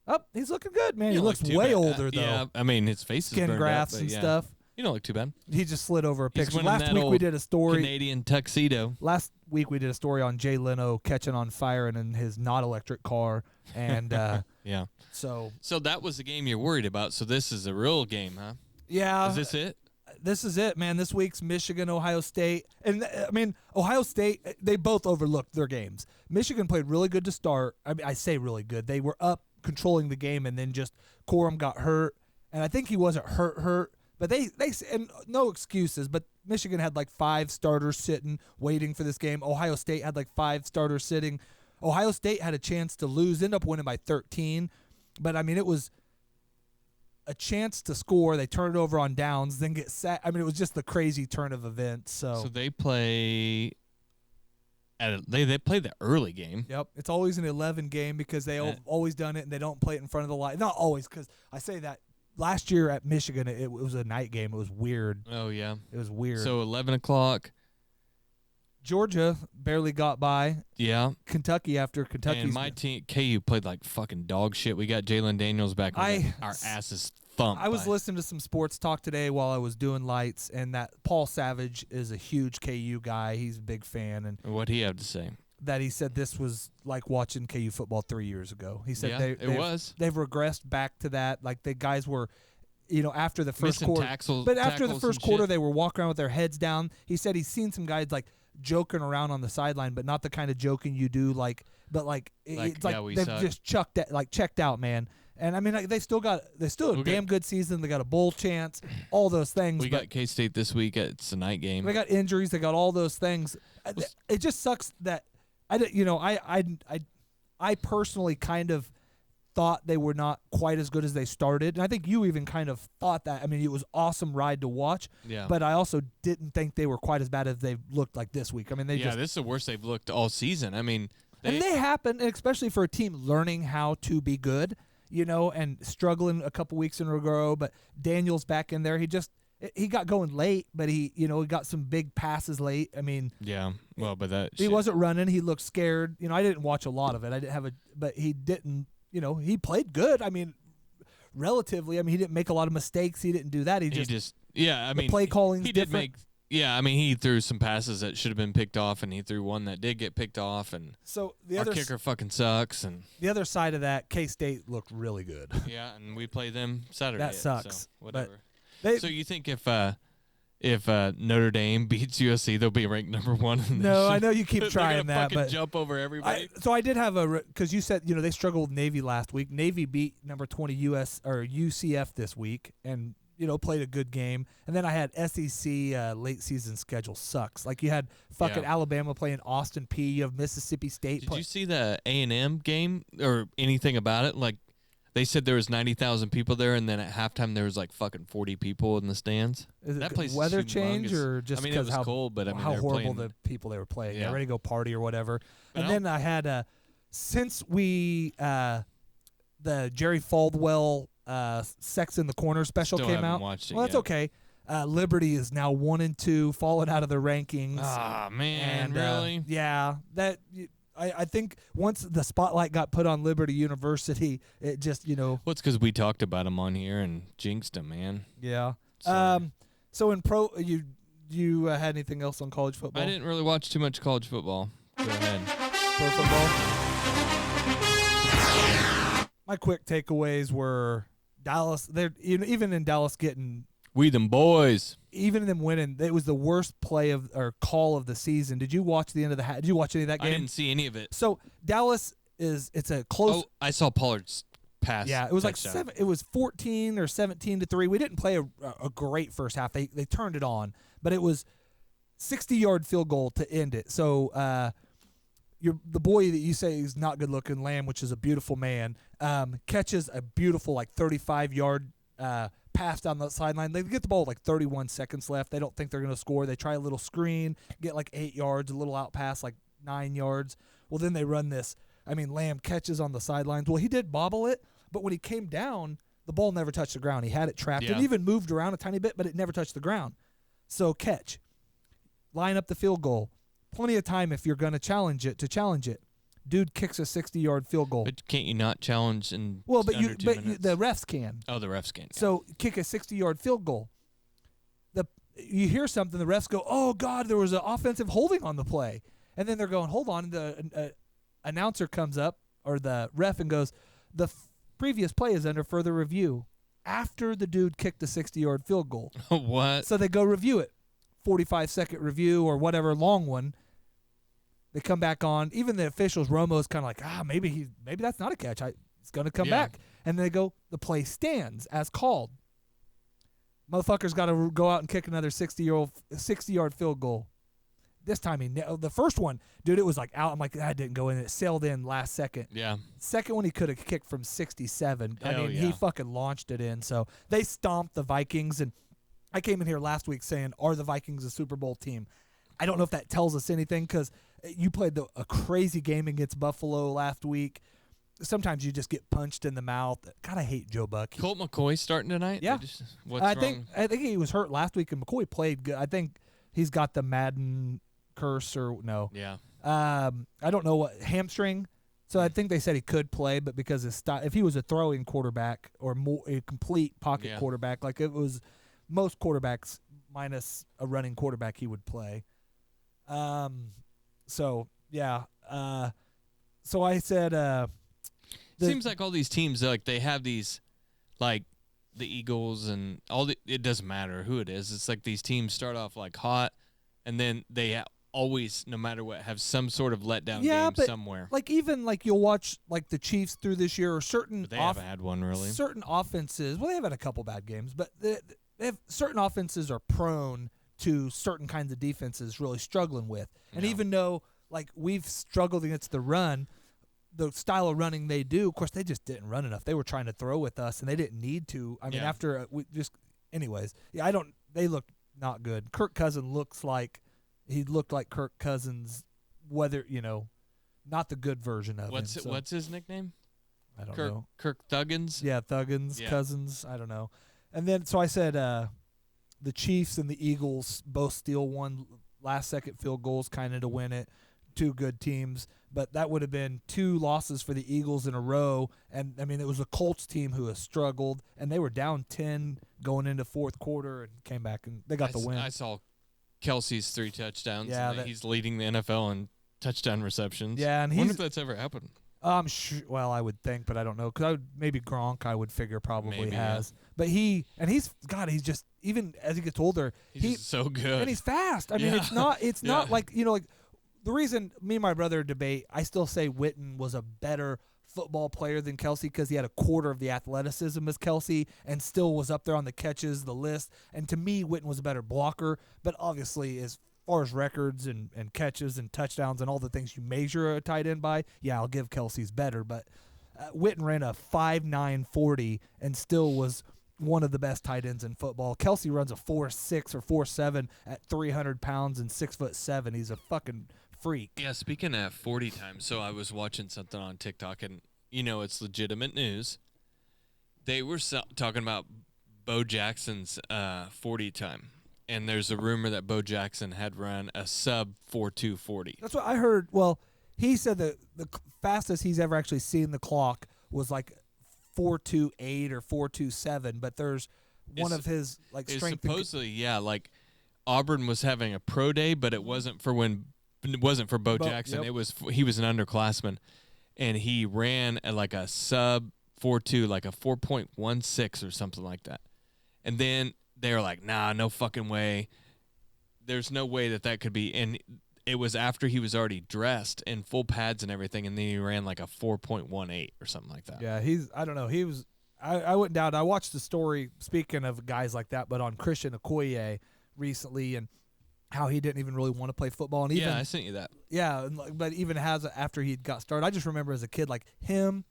Oh, he's looking good, man. He looks way older though. Yeah, I mean his face skin is grafts up, and stuff. You don't look too bad. He just slid over a He's picture. winning Last that week we old did a story. Canadian tuxedo. Last week we did a story on Jay Leno catching on fire in his not electric car, and yeah. So that was the game you're worried about. So this is a real game, huh? Yeah. Is this it? This is it, man. This week's Michigan, Ohio State. And, I mean, Ohio State, they both overlooked their games. Michigan played really good to start. I mean, I say really good. They were up controlling the game, and then just Corum got hurt. And I think he wasn't hurt. But they and no excuses, but Michigan had like 5 starters sitting, waiting for this game. Ohio State had like 5 starters sitting. Ohio State had a chance to lose, end up winning by 13. But, I mean, it was a chance to score. They turned it over on downs, then get set. I mean, it was just the crazy turn of events. So they play they play the early game. Yep, it's always an 11 game because they always done it, and they don't play it in front of the light. Not always, because I say that last year at Michigan, it was a night game. It was weird. Oh yeah, it was weird. So 11 o'clock. Georgia barely got by. Yeah. Kentucky after Kentucky. And my team, KU, played like fucking dog shit. We got Jalen Daniels back. Our asses thumped. I was by. listening to some sports talk today while I was doing lights, and that Paul Savage is a huge KU guy. He's a big fan, and What'd he have to say? that he said this was like watching KU football 3 years ago. He said Yeah, they've regressed back to that. Like the guys were, after the first Missing quarter, tackles- but after the tackles first and quarter, shit. they were walking around with their heads down. He said he's seen some guys like joking around on the sideline, but not the kind of joking you do it's like we they've suck. just checked out, man. And I mean, like, they still a We damn good season. They got a bowl chance, all those things. We but got K-State this week. It's a night game. they got injuries. They got all those things. It just sucks that I personally kind of thought they were not quite as good as they started, and I think you even kind of thought that. I mean, it was awesome ride to watch. Yeah. But I also didn't think they were quite as bad as they've looked like this week. I mean, this is the worst they've looked all season. I mean, and they happen, and especially for a team learning how to be good, and struggling a couple weeks in a row. But Daniel's back in there. He got going late, but he got some big passes late. I mean, yeah. Well, but that he shit. wasn't running. He looked scared. I didn't watch a lot of it. I didn't have but he didn't. He played good. I mean, relatively. I mean, he didn't make a lot of mistakes. He didn't do that. He just yeah. I mean, play calling's he did different. make. Yeah, I mean, he threw some passes that should have been picked off, and he threw one that did get picked off, and So the our other kicker fucking sucks, and the other side of that, K-State looked really good. yeah, and we play them Saturday. That sucks, So but whatever. They, So you think if Notre Dame beats USC, they'll be ranked number 1? In the No, I nation? know you keep They're trying gonna that, fucking but jump over everybody. so I did have because you said they struggled with Navy last week. Navy beat number 20 UCF this week, and played a good game. And then I had SEC late season schedule sucks. Like you had fucking Yeah. Alabama playing Austin P. You have Mississippi State. Did you see the A&M game or anything about it? Like they said there was 90,000 people there, and then at halftime there was like fucking 40 people in the stands. Is it That place is weather change humongous. or just I mean, it because was how cold, but I mean, how they were horrible playing- the people they were playing? Yeah. They're ready to go party or whatever. But And then I had since we the Jerry Faldwell Sex in the Corner special Still came haven't out. watched it Well, that's yet. okay. Liberty is now 1-2, falling out of the rankings. Ah, man, And, really? yeah, I think once the spotlight got put on Liberty University, it just Well, it's because we talked about them on here and jinxed them, man. yeah. Sorry. So in pro, you had anything else on college football? I didn't really watch too much college football. Go ahead. Pro football. My quick takeaways were Dallas. They're even in Dallas getting. We them boys. Even them winning, it was the worst play or call of the season. Did you watch the end of the? Did you watch any of that I game? didn't see any of it. So Dallas it's a close. Oh, I saw Pollard's pass. Yeah, it was like touchdown. 7. It was 14 or 17-3. We didn't play a great first half. They turned it on, but it was 60-yard field goal to end it. So the boy that you say is not good looking, Lamb, which is a beautiful man, catches a beautiful 35-yard pass down the sideline. They get the ball with 31 seconds left. They don't think they're going to score. They try a little screen, get 8 yards, a little out pass 9 yards. Well, then they run this. I mean, Lamb catches on the sidelines. Well, he did bobble it, but when he came down, the ball never touched the ground. He had it trapped. Yeah. It even moved around a tiny bit, but it never touched the ground. So catch. Line up the field goal. Plenty of time if you're going to challenge it. Dude kicks a 60-yard field goal. But can't you not challenge in Well, under 2 minutes? the refs can. Oh, the refs can't. So kick a 60-yard field goal. You hear something, the refs go, "Oh God, there was an offensive holding on the play," and then they're going, "Hold on." The announcer comes up or the ref and goes, "The previous play is under further review." After the dude kicked the 60-yard field goal, What? so they go review it, 45-second review or whatever long one. They come back on. Even the officials, Romo's kind of like, maybe that's not a catch. It's going to come Yeah. back. And they go, the play stands as called. Motherfucker's got to go out and kick another 60-yard field goal. This time, the first one, dude, it was out. I'm like, that didn't go in. It sailed in last second. Yeah. Second one, he could have kicked from 67. I Hell mean, yeah. he fucking launched it in. So they stomped the Vikings. And I came in here last week saying, are the Vikings a Super Bowl team? I don't know if that tells us anything because you played a crazy game against Buffalo last week. Sometimes you just get punched in the mouth. God, I hate Joe Buck. Colt McCoy starting tonight? Yeah. What's I wrong? think he was hurt last week, and McCoy played good. I think he's got the Madden curse or no. Yeah. I don't know what hamstring. So I think they said he could play, but because his style, if he was a throwing quarterback or more a complete pocket quarterback, like it was most quarterbacks minus a running quarterback, he would play. So yeah. So I said. Seems like all these teams, like they have these, like the Eagles and it doesn't matter who it is. It's like these teams start off like hot, and then they always, no matter what, have some sort of letdown game somewhere. Like even like you'll watch like the Chiefs through this year or certain. But they haven't had one really. Certain offenses. Well, they have had a couple bad games, but they have certain offenses are prone to certain kinds of defenses really struggling with. And even though like we've struggled against the run, the style of running they do, of course, they just didn't run enough. They were trying to throw with us, and they didn't need to. I mean, after we just, anyways, they looked not good. Kirk Cousins looked like Kirk Cousins, whether, not the good version of him. What's his nickname? I don't know. Kirk Thuggins? Yeah, Thuggins, Cousins, I don't know. And then, so I said the Chiefs and the Eagles both steal one last-second field goals kind of to win it. Two good teams. But that would have been 2 losses for the Eagles in a row. And, I mean, it was a Colts team who has struggled, and they were down 10 going into fourth quarter and came back, and they got the win. I saw Kelsey's 3 touchdowns. Yeah, and he's leading the NFL in touchdown receptions. Yeah, and I wonder if that's ever happened. Sure, well, I would think, but I don't know. Because maybe Gronk, I would figure probably has. Yeah. But he's just, even as he gets older, he's so good. And he's fast. I mean, it's not like, like, the reason me and my brother debate, I still say Witten was a better football player than Kelsey because he had a quarter of the athleticism as Kelsey and still was up there on the catches, the list. And to me, Witten was a better blocker. But obviously, as far as records and catches and touchdowns and all the things you measure a tight end by, yeah, I'll give Kelsey's better. But Witten ran a 5.9 40 and still was one of the best tight ends in football. Kelsey runs a 4.6 or 4.7 at 300 pounds and 6'7". He's a fucking freak. Yeah, speaking of 40 times, so I was watching something on TikTok, and it's legitimate news. They were talking about Bo Jackson's 40 time, and there's a rumor that Bo Jackson had run a sub 4.2 40. That's what I heard. Well, he said that the fastest he's ever actually seen the clock was like 4.28 or 4.27, but there's one of his like strength. Supposedly, like Auburn was having a pro day, but it wasn't for Bo Jackson. Yep. He was an underclassman, and he ran at like a sub 4.2, like a 4.16 or something like that. And then they were like, "Nah, no fucking way. There's no way that could be." And it was after he was already dressed in full pads and everything, and then he ran like a 4.18 or something like that. Yeah, I don't know. He was. I went down. I watched the story. Speaking of guys like that, but on Christian Okoye recently, and how he didn't even really want to play football. And even, I sent you that. Yeah, but even after he got started, I just remember as a kid, like him,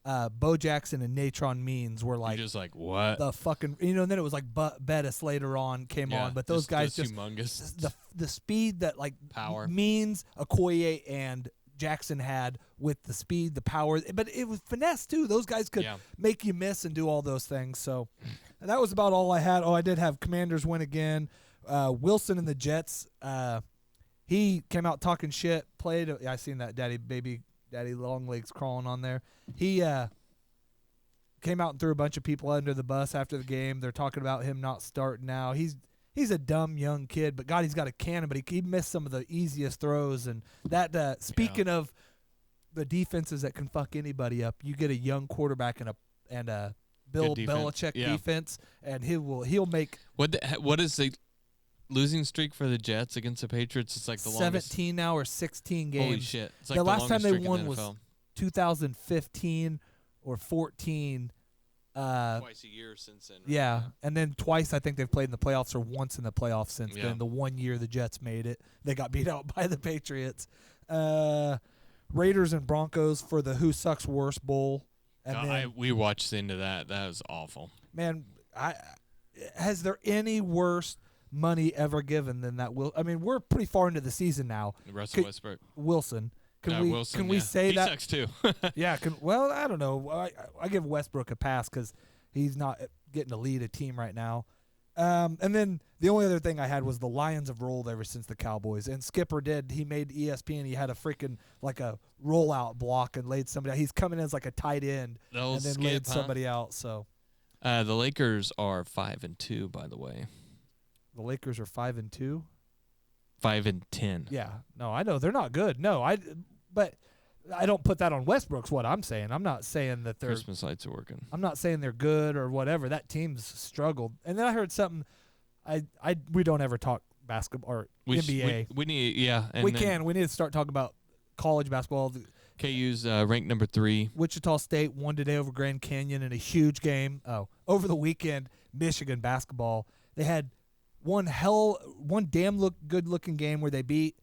Bo Jackson, and Natron Means were like, you're just like, what the fucking, and then it was like Bettis later on came on, but those guys just humongous. The speed that like power Means, Okoye, and Jackson had with the speed, the power, but it was finesse too. Those guys could make you miss and do all those things. So and that was about all I had. Oh, I did have Commanders win again. Wilson and the Jets, he came out talking shit, played. Yeah, I seen that daddy long legs crawling on there. He came out and threw a bunch of people under the bus after the game. They're talking about him not starting now. He's a dumb young kid, but God, he's got a cannon, but he missed some of the easiest throws. And that speaking of the defenses that can fuck anybody up, you get a young quarterback and a Bill Belichick defense, and he'll make. What is the losing streak for the Jets against the Patriots? It's like the 17 longest. now or 16 games. Holy shit! It's like the last time they longest streak in won the was NFL. 2015 or 14. Twice a year since then. Right? Yeah, and then twice I think they've played in the playoffs, or once in the playoffs since then. The 1 year the Jets made it, they got beat out by the Patriots. Raiders and Broncos for the Who Sucks Worse Bowl. And we watched the end of that. That was awful. Man, has there any worse money ever given than that? I mean, we're pretty far into the season now. Russell Westbrook. Wilson. Wilson, can we say he that? He sucks too. Yeah. Well, I don't know. I give Westbrook a pass because he's not getting to lead a team right now. And then the only other thing I had was the Lions have rolled ever since the Cowboys. And Skipper did. He made ESPN. He had a freaking like a rollout block and laid somebody out. He's coming in as like a tight end and then laid somebody out. So The Lakers are 5-2, by the way. the Lakers are 5-2. 5-10. Yeah. No, I know they're not good. No, but I don't put that on Westbrook's what I'm saying. I'm not saying that they're Christmas lights are working. I'm not saying they're good or whatever. That team's struggled. And then I heard something. We don't ever talk basketball or NBA. We need, yeah. And We then can. We need to start talking about college basketball. KU's ranked number 3. Wichita State won today over Grand Canyon in a huge game. Oh, over the weekend, Michigan basketball. They had one damn good looking game where they beat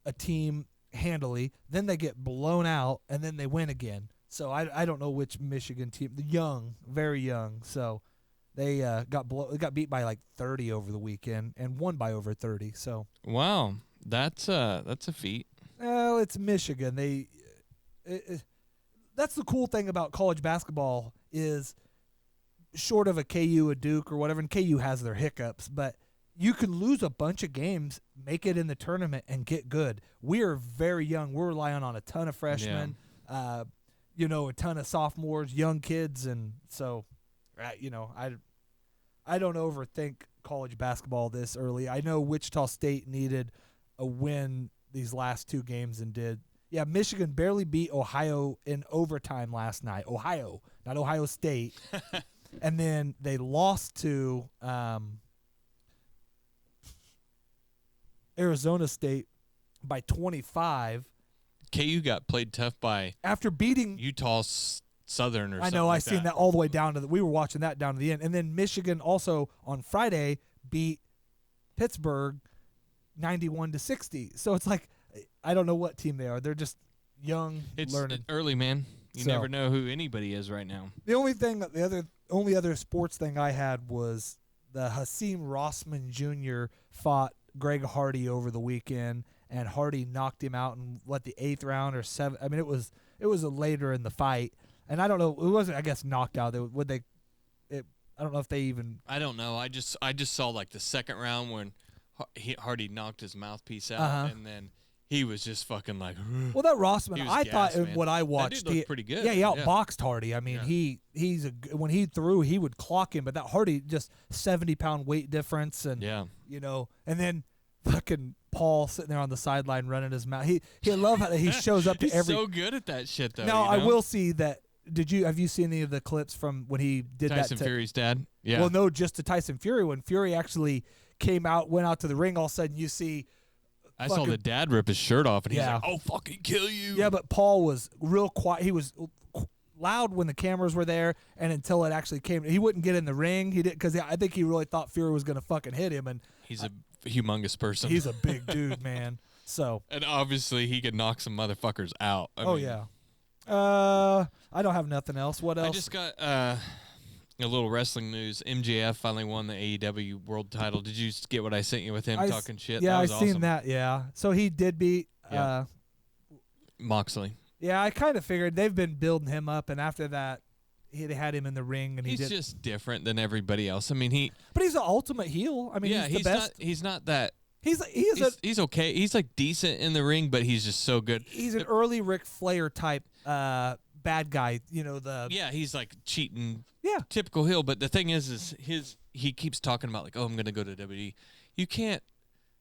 a team handily. Then they get blown out, and then they win again. So I don't know which Michigan team. Young, very young. So they got beat by like 30 over the weekend and won by over 30. So Wow, that's a feat. well, it's Michigan. That's the cool thing about college basketball is short of a KU, a Duke, or whatever, and KU has their hiccups, but you can lose a bunch of games, make it in the tournament, and get good. We are very young. We're relying on a ton of freshmen, a ton of sophomores, young kids, and so, I don't overthink college basketball this early. I know Wichita State needed a win these last 2 games and did. Yeah, Michigan barely beat Ohio in overtime last night. Ohio, not Ohio State. And then they lost to Arizona State by 25. KU got played tough by After beating Utah Southern or I something know, like I seen that all the way down to we were watching that down to the end. And then Michigan also on Friday beat Pittsburgh 91-60. So it's like I don't know what team they are. They're just young, It's learning. early, man. You So- never know who anybody is right now. The only other sports thing I had was the Hakeem Rossman Jr. fought Greg Hardy over the weekend, and Hardy knocked him out in the 8th round or 7th. I mean, it was later in the fight, and I don't know. It wasn't, I guess, knocked out. I don't know if they even. I don't know. I just saw like the second round when Hardy knocked his mouthpiece out, Uh-huh. and then he was just fucking like. Well, that Rossman, He was I thought gassed, in man. what I That watched, dude looked pretty good. Yeah, he Yeah. outboxed Hardy. I mean, Yeah. when he threw, he would clock him, but that Hardy just 70-pound weight difference, and Yeah. and then fucking Paul sitting there on the sideline running his mouth. He love how he shows up to He's every. so good at that shit, though. Now you I know? will see that. Have you seen any of the clips from when he did Tyson that? Fury's dad. Yeah. Well, no, just to Tyson Fury. When Fury actually went out to the ring, all of a sudden you see. I saw the dad rip his shirt off, and he's Yeah. like, "I'll fucking kill you." Yeah, but Paul was real quiet. He was loud when the cameras were there, and until it actually came, he wouldn't get in the ring. He did because I think he really thought Fury was going to fucking hit him, and He's a humongous person. he's a big dude, man. So. and obviously he could knock some motherfuckers out. I mean, Yeah. I don't have nothing else. What else? I just got a little wrestling news. MJF finally won the AEW World Title. Did you get what I sent you with him talking shit? Yeah, that I was seen awesome. that. Yeah. So he did beat. Yeah. Moxley. Yeah, I kind of figured they've been building him up, and after that, they had him in the ring, and he He's did. just different than everybody else. I mean, But he's the ultimate heel. I mean, yeah, he's the best. He's not that. He's okay. He's like decent in the ring, but he's just so good. he's an early Ric Flair type bad guy. Yeah, he's like cheating. Yeah. Typical heel. But the thing is he keeps talking about like, oh, I'm gonna go to WWE. You can't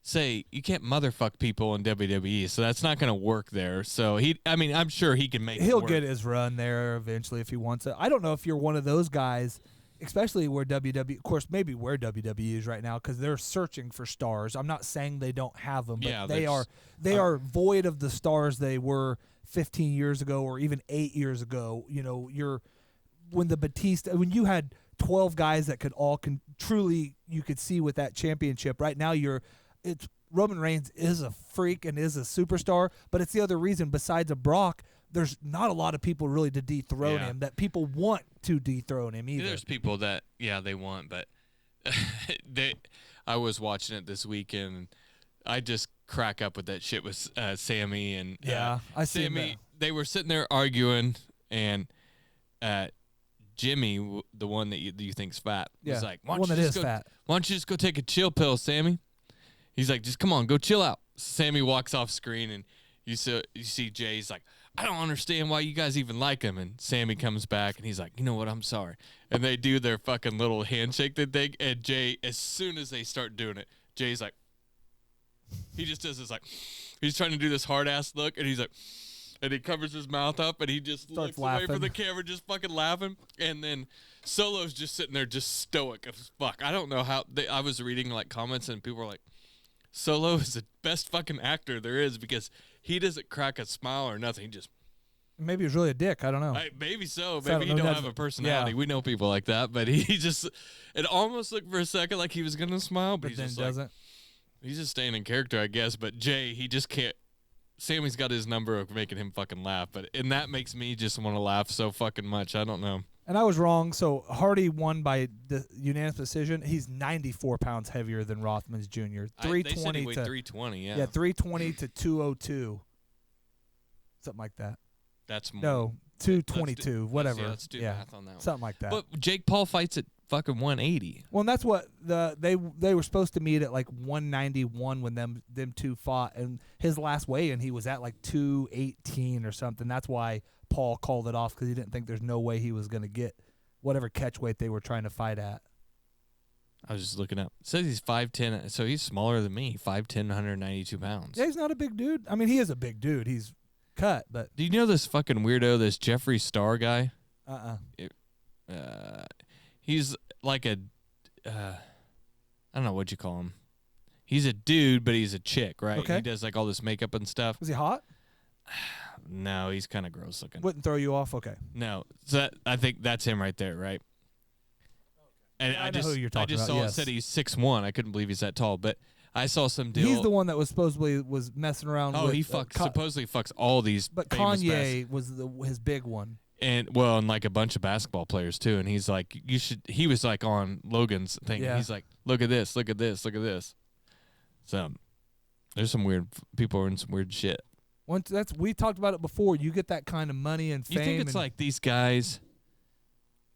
motherfuck people in WWE, so that's not gonna work there. So I'm sure he can make. He'll it work. get his run there eventually if he wants it. I don't know if you're one of those guys, especially where WWE, of course, maybe where WWE is right now because they're searching for stars. I'm not saying they don't have them, but Yeah, they are void of the stars they were 15 years ago or even 8 years ago. When you had 12 guys that could all truly you could see with that championship. Right now it's Roman Reigns is a freak and is a superstar, but it's the other reason besides a Brock, there's not a lot of people really to dethrone him that people want to dethrone him either. There's people that they want, but I was watching it this weekend. And I just crack up with that shit with Sammy and I seen Sammy. that. They were sitting there arguing, and Jimmy, the one that you think's fat, Yeah, was like, one that is fat. Why don't you just go take a chill pill, Sammy? He's like, just come on, go chill out. Sammy walks off screen, and you see Jay's like, I don't understand why you guys even like him. And Sammy comes back, and he's like, you know what, I'm sorry. And they do their fucking little handshake thing, and Jay, as soon as they start doing it, Jay's like, he just does this like, he's trying to do this hard-ass look, and he's like, and he covers his mouth up, and he just looks away from the camera, just fucking laughing. And then Solo's just sitting there, just stoic as fuck. I don't know how. I was reading like comments, and people were like, Solo is the best fucking actor there is because he doesn't crack a smile or nothing. He just Maybe he was really a dick. I don't know. maybe so. So I Maybe don't he know, don't have a personality. yeah. We know people like that, but he just. It almost looked for a second like he was gonna smile, but but he's then just doesn't. like, he's just staying in character, I guess. But Jay, he just can't. Sammy's got his number of making him fucking laugh, and that makes me just want to laugh so fucking much. I don't know. And I was wrong. So Hardy won by the unanimous decision. He's 94 pounds heavier than Rothman's Jr. They said 320 he weighed to 320. Yeah, 320 to 202, something like that. that's more. No, 222, whatever. Let's do yeah, math on that one. something like that. But Jake Paul fights at fucking 180. Well, and that's what they were supposed to meet at like 191 when them two fought, and his last weigh-in he was at like 218 or something. That's why Paul called it off because he didn't think there's no way he was going to get whatever catch weight they were trying to fight at. I was just looking up. It says he's 5'10", so he's smaller than me. 5'10", 192 pounds. Yeah, he's not a big dude. I mean, he is a big dude. He's cut, but Do you know this fucking weirdo, this Jeffree Star guy? He's like a, I don't know what you call him. He's a dude, but he's a chick, right? Okay. He does like all this makeup and stuff. was he hot? No, he's kind of gross looking. Wouldn't throw you off? Okay. No, so I think that's him right there, right? And Yeah, I know just, who you're talking I just about, saw yes. it said he's 6'1". I couldn't believe he's that tall, but I saw some deal. He's the one that was supposedly was messing around Oh, with. he supposedly fucks all these. But famous Kanye was his big one. and like a bunch of basketball players too. And he's like, you should. He was like on Logan's thing. Yeah. He's like, look at this, look at this, look at this. So there's some weird people are in some weird shit. Once we talked about it before. You get that kind of money and fame. You think it's and like these guys,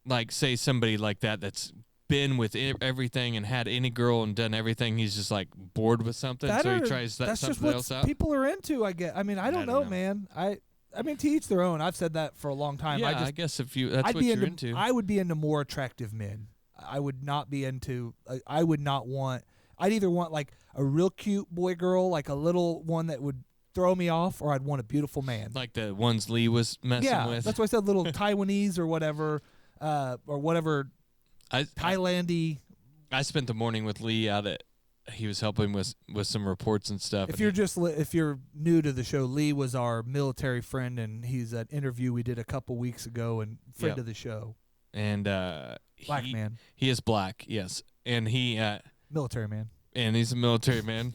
like say somebody like that's been with everything and had any girl and done everything. He's just like bored with something, so he tries that's just something what else out. people are into. I get. I mean, I don't know, know. man. I mean, to each their own. I've said that for a long time. Yeah, I I guess if you that's I'd what be you're into. I would be into more attractive men. I would not be into. I would not want. I'd either want like a real cute boy girl, like a little one that would throw me off, or I'd want a beautiful man. Like the ones Lee was messing yeah, with. that's why I said little Taiwanese or whatever Thailandy. I spent the morning with Lee out at. He was helping with some reports and stuff. If and you're if you're new to the show, Lee was our military friend, and he's an interview we did a couple weeks ago, and friend Yep. of the show, and black man, He is black, yes, and military man. and he's a military man.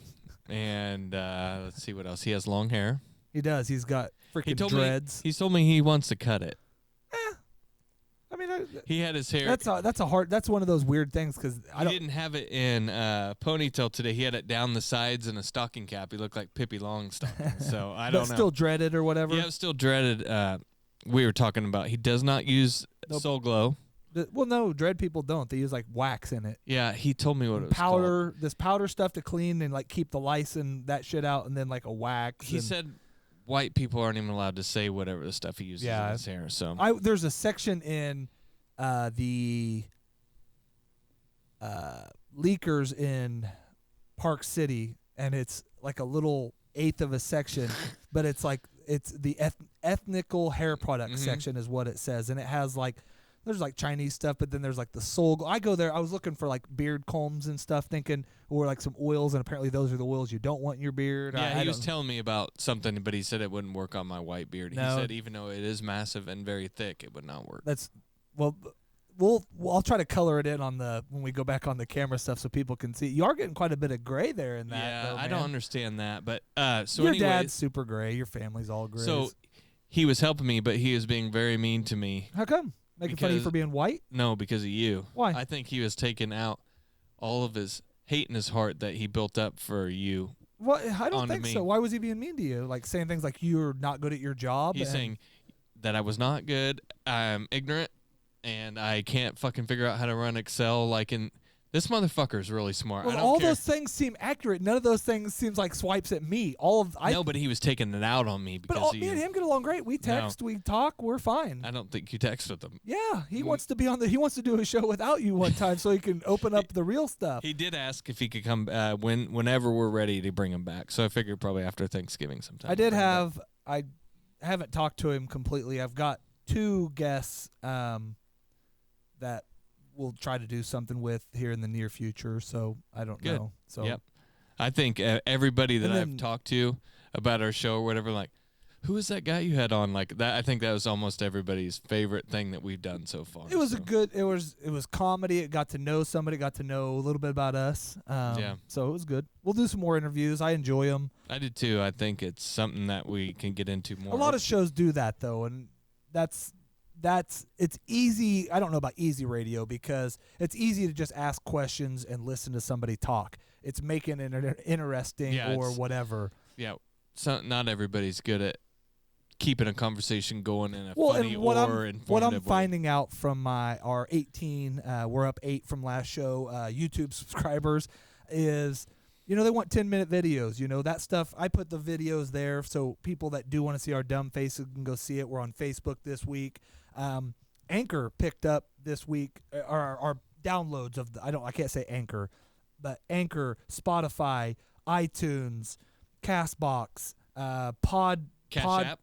And let's see what else. He has long hair. He does. He's got He freaking told dreads. me. He told me he wants to cut it. I mean, He had his hair. that's one of those weird things because I He don't. didn't have it in ponytail today. He had it down the sides in a stocking cap. He looked like Pippi Longstocking. So I don't but know. still dreaded or whatever. Yeah, it was still dreaded. We were talking about he does not use Nope. Soul Glow. Well, no, dread people don't. They use like wax in it. Yeah, he told me what it was Powder, this powder stuff to clean and like keep the lice and that shit out, and then like a wax. He and said white people aren't even allowed to say whatever the stuff he uses Yeah. in his hair. So there's a section in the leakers in Park City, and it's like a little eighth of a section, but it's the ethnical hair product section is what it says, and it has like there's like Chinese stuff, but then there's like the soul. I go there. I was looking for like beard combs and stuff, thinking or like some oils, and apparently those are the oils you don't want in your beard. yeah, I he was don't- telling me about something, but he said it wouldn't work on my white beard. No. He said even though it is massive and very thick, it would not work. That's I'll try to color it in on when we go back on the camera stuff so people can see. You are getting quite a bit of gray there in that. Yeah, though, I don't man. understand that, but so Your anyways, dad's super gray. Your family's all gray. so he was helping me, but he was being very mean to me. how come? Making fun of you Because- for being white? No, because of you. Why? I think he was taking out all of his hate in his heart that he built up for you. Well, I don't onto think me. so. Why was he being mean to you? Like saying things like you're not good at your job? He's and- saying that I was not good, I'm ignorant, and I can't fucking figure out how to run Excel. This motherfucker's really smart. I Well, don't all care. those things seem accurate. None of those things seems like swipes at me. No, but he was taking it out on me because me and him get along great. We text, we talk, we're fine. I don't think you text with him. Yeah, he wants to be on he wants to do a show without you one time so he can open up the real stuff. He did ask if he could come whenever we're ready to bring him back. So I figured probably after Thanksgiving sometime. I haven't talked to him completely. I've got 2 guests that we'll try to do something with here in the near future. So I don't Good. know. So Yep. I think everybody that And I've then- talked to about our show or whatever, like, who was that guy you had on? Like that, I think that was almost everybody's favorite thing that we've done so far. it was so. it was comedy. It got to know somebody, got to know a little bit about us. Yeah. So it was good. We'll do some more interviews. I enjoy them. I did too. I think it's something that we can get into more. A lot of shows do that though, and that's it's easy. I don't know about easy radio because it's easy to just ask questions and listen to somebody talk. It's making it interesting Yeah, or it's- whatever. Yeah. So not everybody's good at keeping a conversation going in a Well, funny and what or I'm informative way. finding out from our 18, we're up 8 from last show, YouTube subscribers is, they want 10-minute videos. That stuff. I put the videos there so people that do want to see our dumb faces can go see it. We're on Facebook this week. Anchor picked up this week our downloads of I can't say Anchor, but Anchor, Spotify, iTunes, Castbox, Cash Pod, App.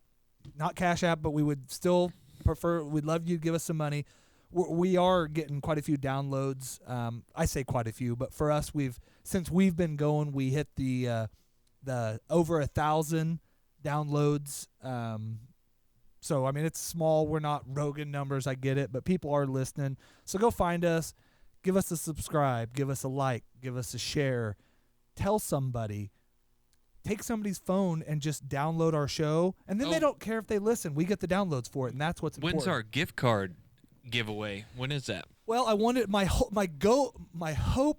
not Cash App, but we would still prefer. We'd love you to give us some money. We are getting quite a few downloads. I say quite a few, but for us, since we've been going, we hit the over 1,000 downloads. So I mean, it's small. We're not Rogan numbers. I get it, but people are listening. So go find us, give us a subscribe, give us a like, give us a share, tell somebody. Take somebody's phone and just download our show, and then they don't care if they listen. We get the downloads for it, and that's what's important. When's our gift card giveaway? When is that? Well, I wanted my hope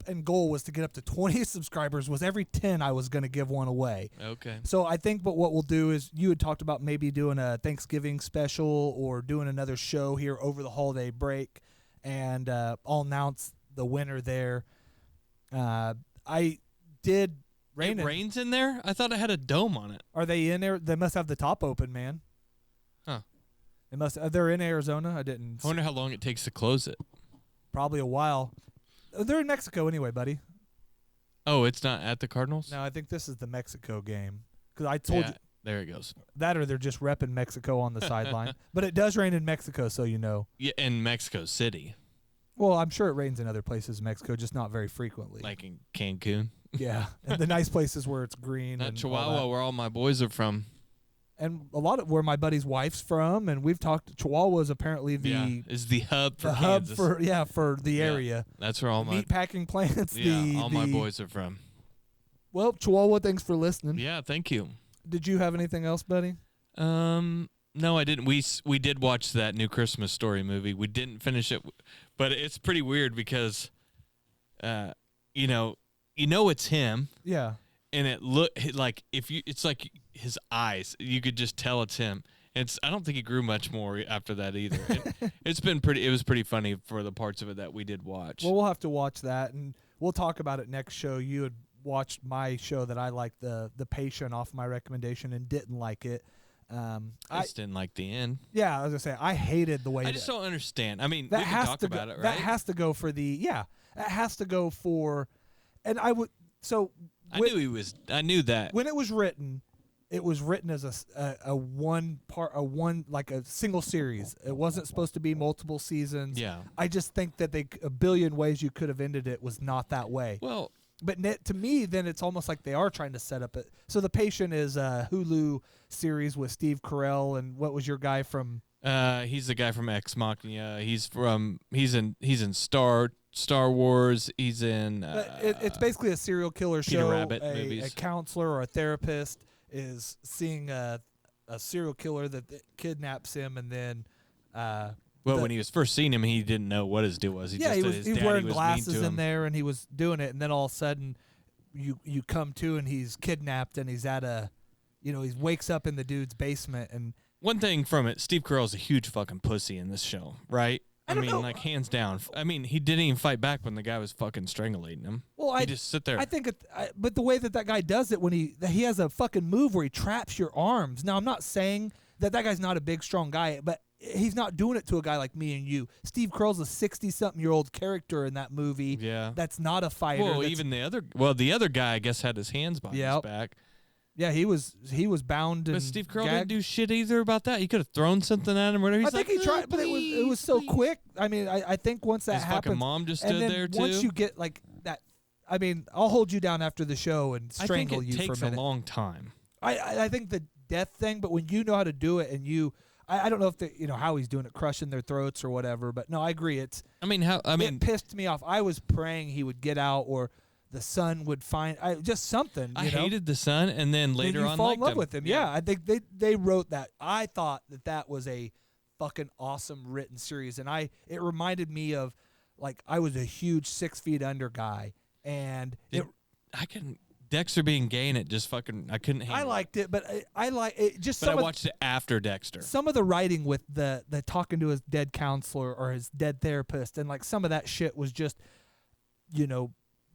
and goal was to get up to 20 subscribers. Was every 10 I was going to give one away. Okay. So I think, but what we'll do is you had talked about maybe doing a Thanksgiving special or doing another show here over the holiday break, and I'll announce the winner there. I did. It rains in there? I thought it had a dome on it. Are they in there? They must have the top open, man. Huh. They must. They're in Arizona. I didn't. I wonder how long it takes to close it. Probably a while. They're in Mexico anyway, buddy. Oh, it's not at the Cardinals? No, I think this is the Mexico game. Because I told you There it goes. that, or they're just repping Mexico on the sideline. But it does rain in Mexico, so you know. Yeah, in Mexico City, Well, I'm sure it rains in other places in Mexico, just not very frequently. like in Cancun. Yeah, and the nice places where it's green. Not and Chihuahua, all where all my boys are from. that. And a lot of where my buddy's wife's from, and we've talked. Chihuahua is apparently Is the hub for the hub Kansas. for the Yeah. area. That's where all my Meat packing plants. all my boys are from. Well, Chihuahua, thanks for listening. Yeah, thank you. Did you have anything else, buddy? No, I didn't. We did watch that new Christmas Story movie. We didn't finish it, but it's pretty weird because, it's him, Yeah. and it it's like his eyes. You could just tell it's him. I don't think he grew much more after that either. It was pretty funny for the parts of it that we did watch. Well, we'll have to watch that, and we'll talk about it next show. You had watched my show that I liked, the Patient, off my recommendation, and didn't like it. I just didn't like the end. Yeah, I was gonna say I hated the way I just don't understand. I mean, that we can has talk to about go, it, right? That has to go for that has to go for, and I would so. I knew that. When it was written as a one like a single series. It wasn't supposed to be multiple seasons. Yeah. I just think that a billion ways you could have ended it was not that way. Well, But to me, then it's almost like they are trying to set up it. So The Patient is a Hulu series with Steve Carell, and what was your guy from? he's the guy from Ex Machina. He's in Star Wars. He's in. It's basically a serial killer Peter show. Rabbit a movies. counselor or a therapist is seeing a serial killer that kidnaps him, and then. When he was first seeing him, he didn't know what his deal was. His He was daddy wearing was glasses mean to in him. there, and he was doing it, and then all of a sudden, you come to, and he's kidnapped, and he's at he wakes up in the dude's basement, and One thing from it, Steve Carell's a huge fucking pussy in this show, right? I mean, like hands down. I mean, he didn't even fight back when the guy was fucking strangulating him. Well, he just sit there. I think, but the way that guy does it when he has a fucking move where he traps your arms. Now, I'm not saying that guy's not a big, strong guy, but he's not doing it to a guy like me and you. Steve Carell's a 60-something-year-old character in that movie. Yeah. That's not a fighter. Well, even the other guy, I guess, had his hands behind his back. Yeah, he was bound. But Steve Carell didn't do shit either about that. He could have thrown something at him or whatever. I think he tried, but it was so quick. I mean, I think once that his happens, fucking mom just and stood then there too. once you get like that, I mean, I'll hold you down after the show and strangle you for a minute. I think it takes a long time. I think the death thing, but when you know how to do it and I don't know if how he's doing it, crushing their throats or whatever. But no, I agree. It pissed me off. I was praying he would get out or the son would find just something. I hated the son, and then later on, fall in love with him. Yeah, I think they wrote that. I thought that was a fucking awesome written series, and it reminded me of like I was a huge 6 feet under guy, and Dexter being gay in it just fucking I couldn't handle it. I liked it, but I like it just. But I watched it after Dexter. Some of the writing with the talking to his dead counselor or his dead therapist, and like some of that shit was just,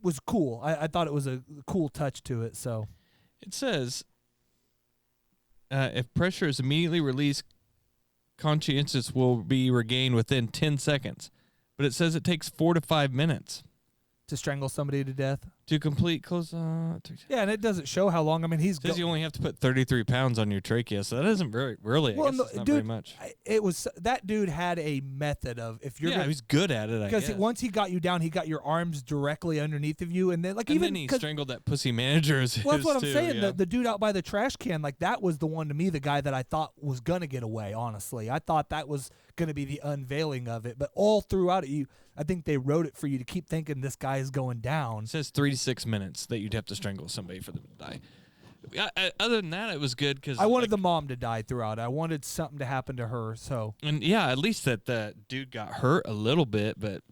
was cool. I thought it was a cool touch to it. So it says, if pressure is immediately released, conscientiousness will be regained within 10 seconds. But it says it takes 4 to 5 minutes to strangle somebody to death. To complete close. Yeah, and it doesn't show how long. I mean, says you only have to put 33 pounds on your trachea, so that isn't really. I guess it's not very much. It was that dude had a method of if you're. Yeah, he was good at it. Because once he got you down, he got your arms directly underneath of you, and then then he strangled that pussy manager. Well, that's what I'm saying. Yeah. The dude out by the trash can, like that was the one to me, the guy that I thought was gonna get away. Honestly, I thought that was gonna be the unveiling of it, but all throughout it, I think they wrote it for you to keep thinking this guy is going down. It says 3 to 6 minutes that you'd have to strangle somebody for them to die. Other than that, it was good because I wanted the mom to die throughout. I wanted something to happen to her. So and at least that the dude got hurt a little bit, but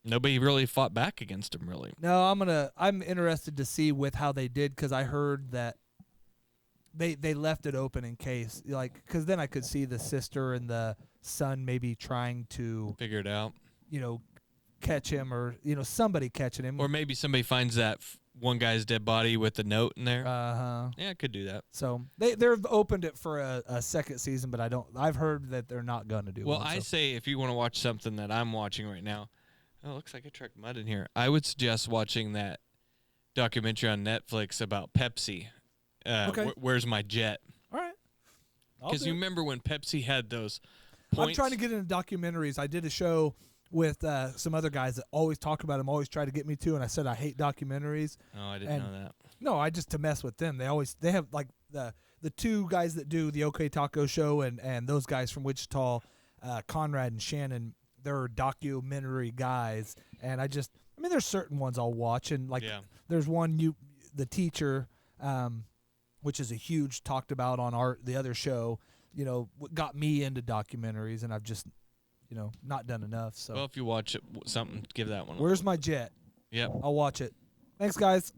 nobody really fought back against him. Really. No, I'm interested to see with how they did because I heard that they left it open in case because then I could see the sister and the son maybe trying to figure it out. Catch him or somebody catching him, or maybe somebody finds that one guy's dead body with the note in there. Yeah, could do that. So they've opened it for a second season, but I've heard that they're not going to do. Well, I say if you want to watch something that I'm watching right now, it looks like I trucked mud in here. I would suggest watching that documentary on Netflix about Pepsi. Okay. Where's my jet? All right. Because you remember when Pepsi had those points? I'm trying to get into documentaries. I did a show with some other guys that always talk about them, always try to get me to, and I said I hate documentaries. Oh, I didn't know that. No, I just to mess with them. They have like the two guys that do the OK Taco show and those guys from Wichita, Conrad and Shannon. They're documentary guys, and there's certain ones I'll watch, and there's one the teacher, which is a huge talked about on the other show. Got me into documentaries, and I've just. Not done enough. So. Well, if you watch something, give that one. Where's my jet? Yep. I'll watch it. Thanks, guys.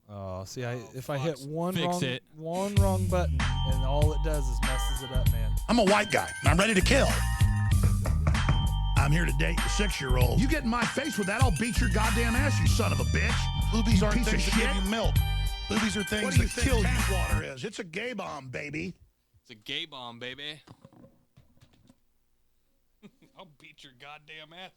Oh, see, if I hit one wrong button, and all it does is messes it up, man. I'm a white guy, and I'm ready to kill. I'm here to date your 6-year-old. You get in my face with that, I'll beat your goddamn ass, you son of a bitch. Boobies aren't piece things of that shit. give you milk. Boobies are things What do you that think kill you. tap water is? It's a gay bomb, baby. It's a gay bomb, baby. I'll beat your goddamn ass.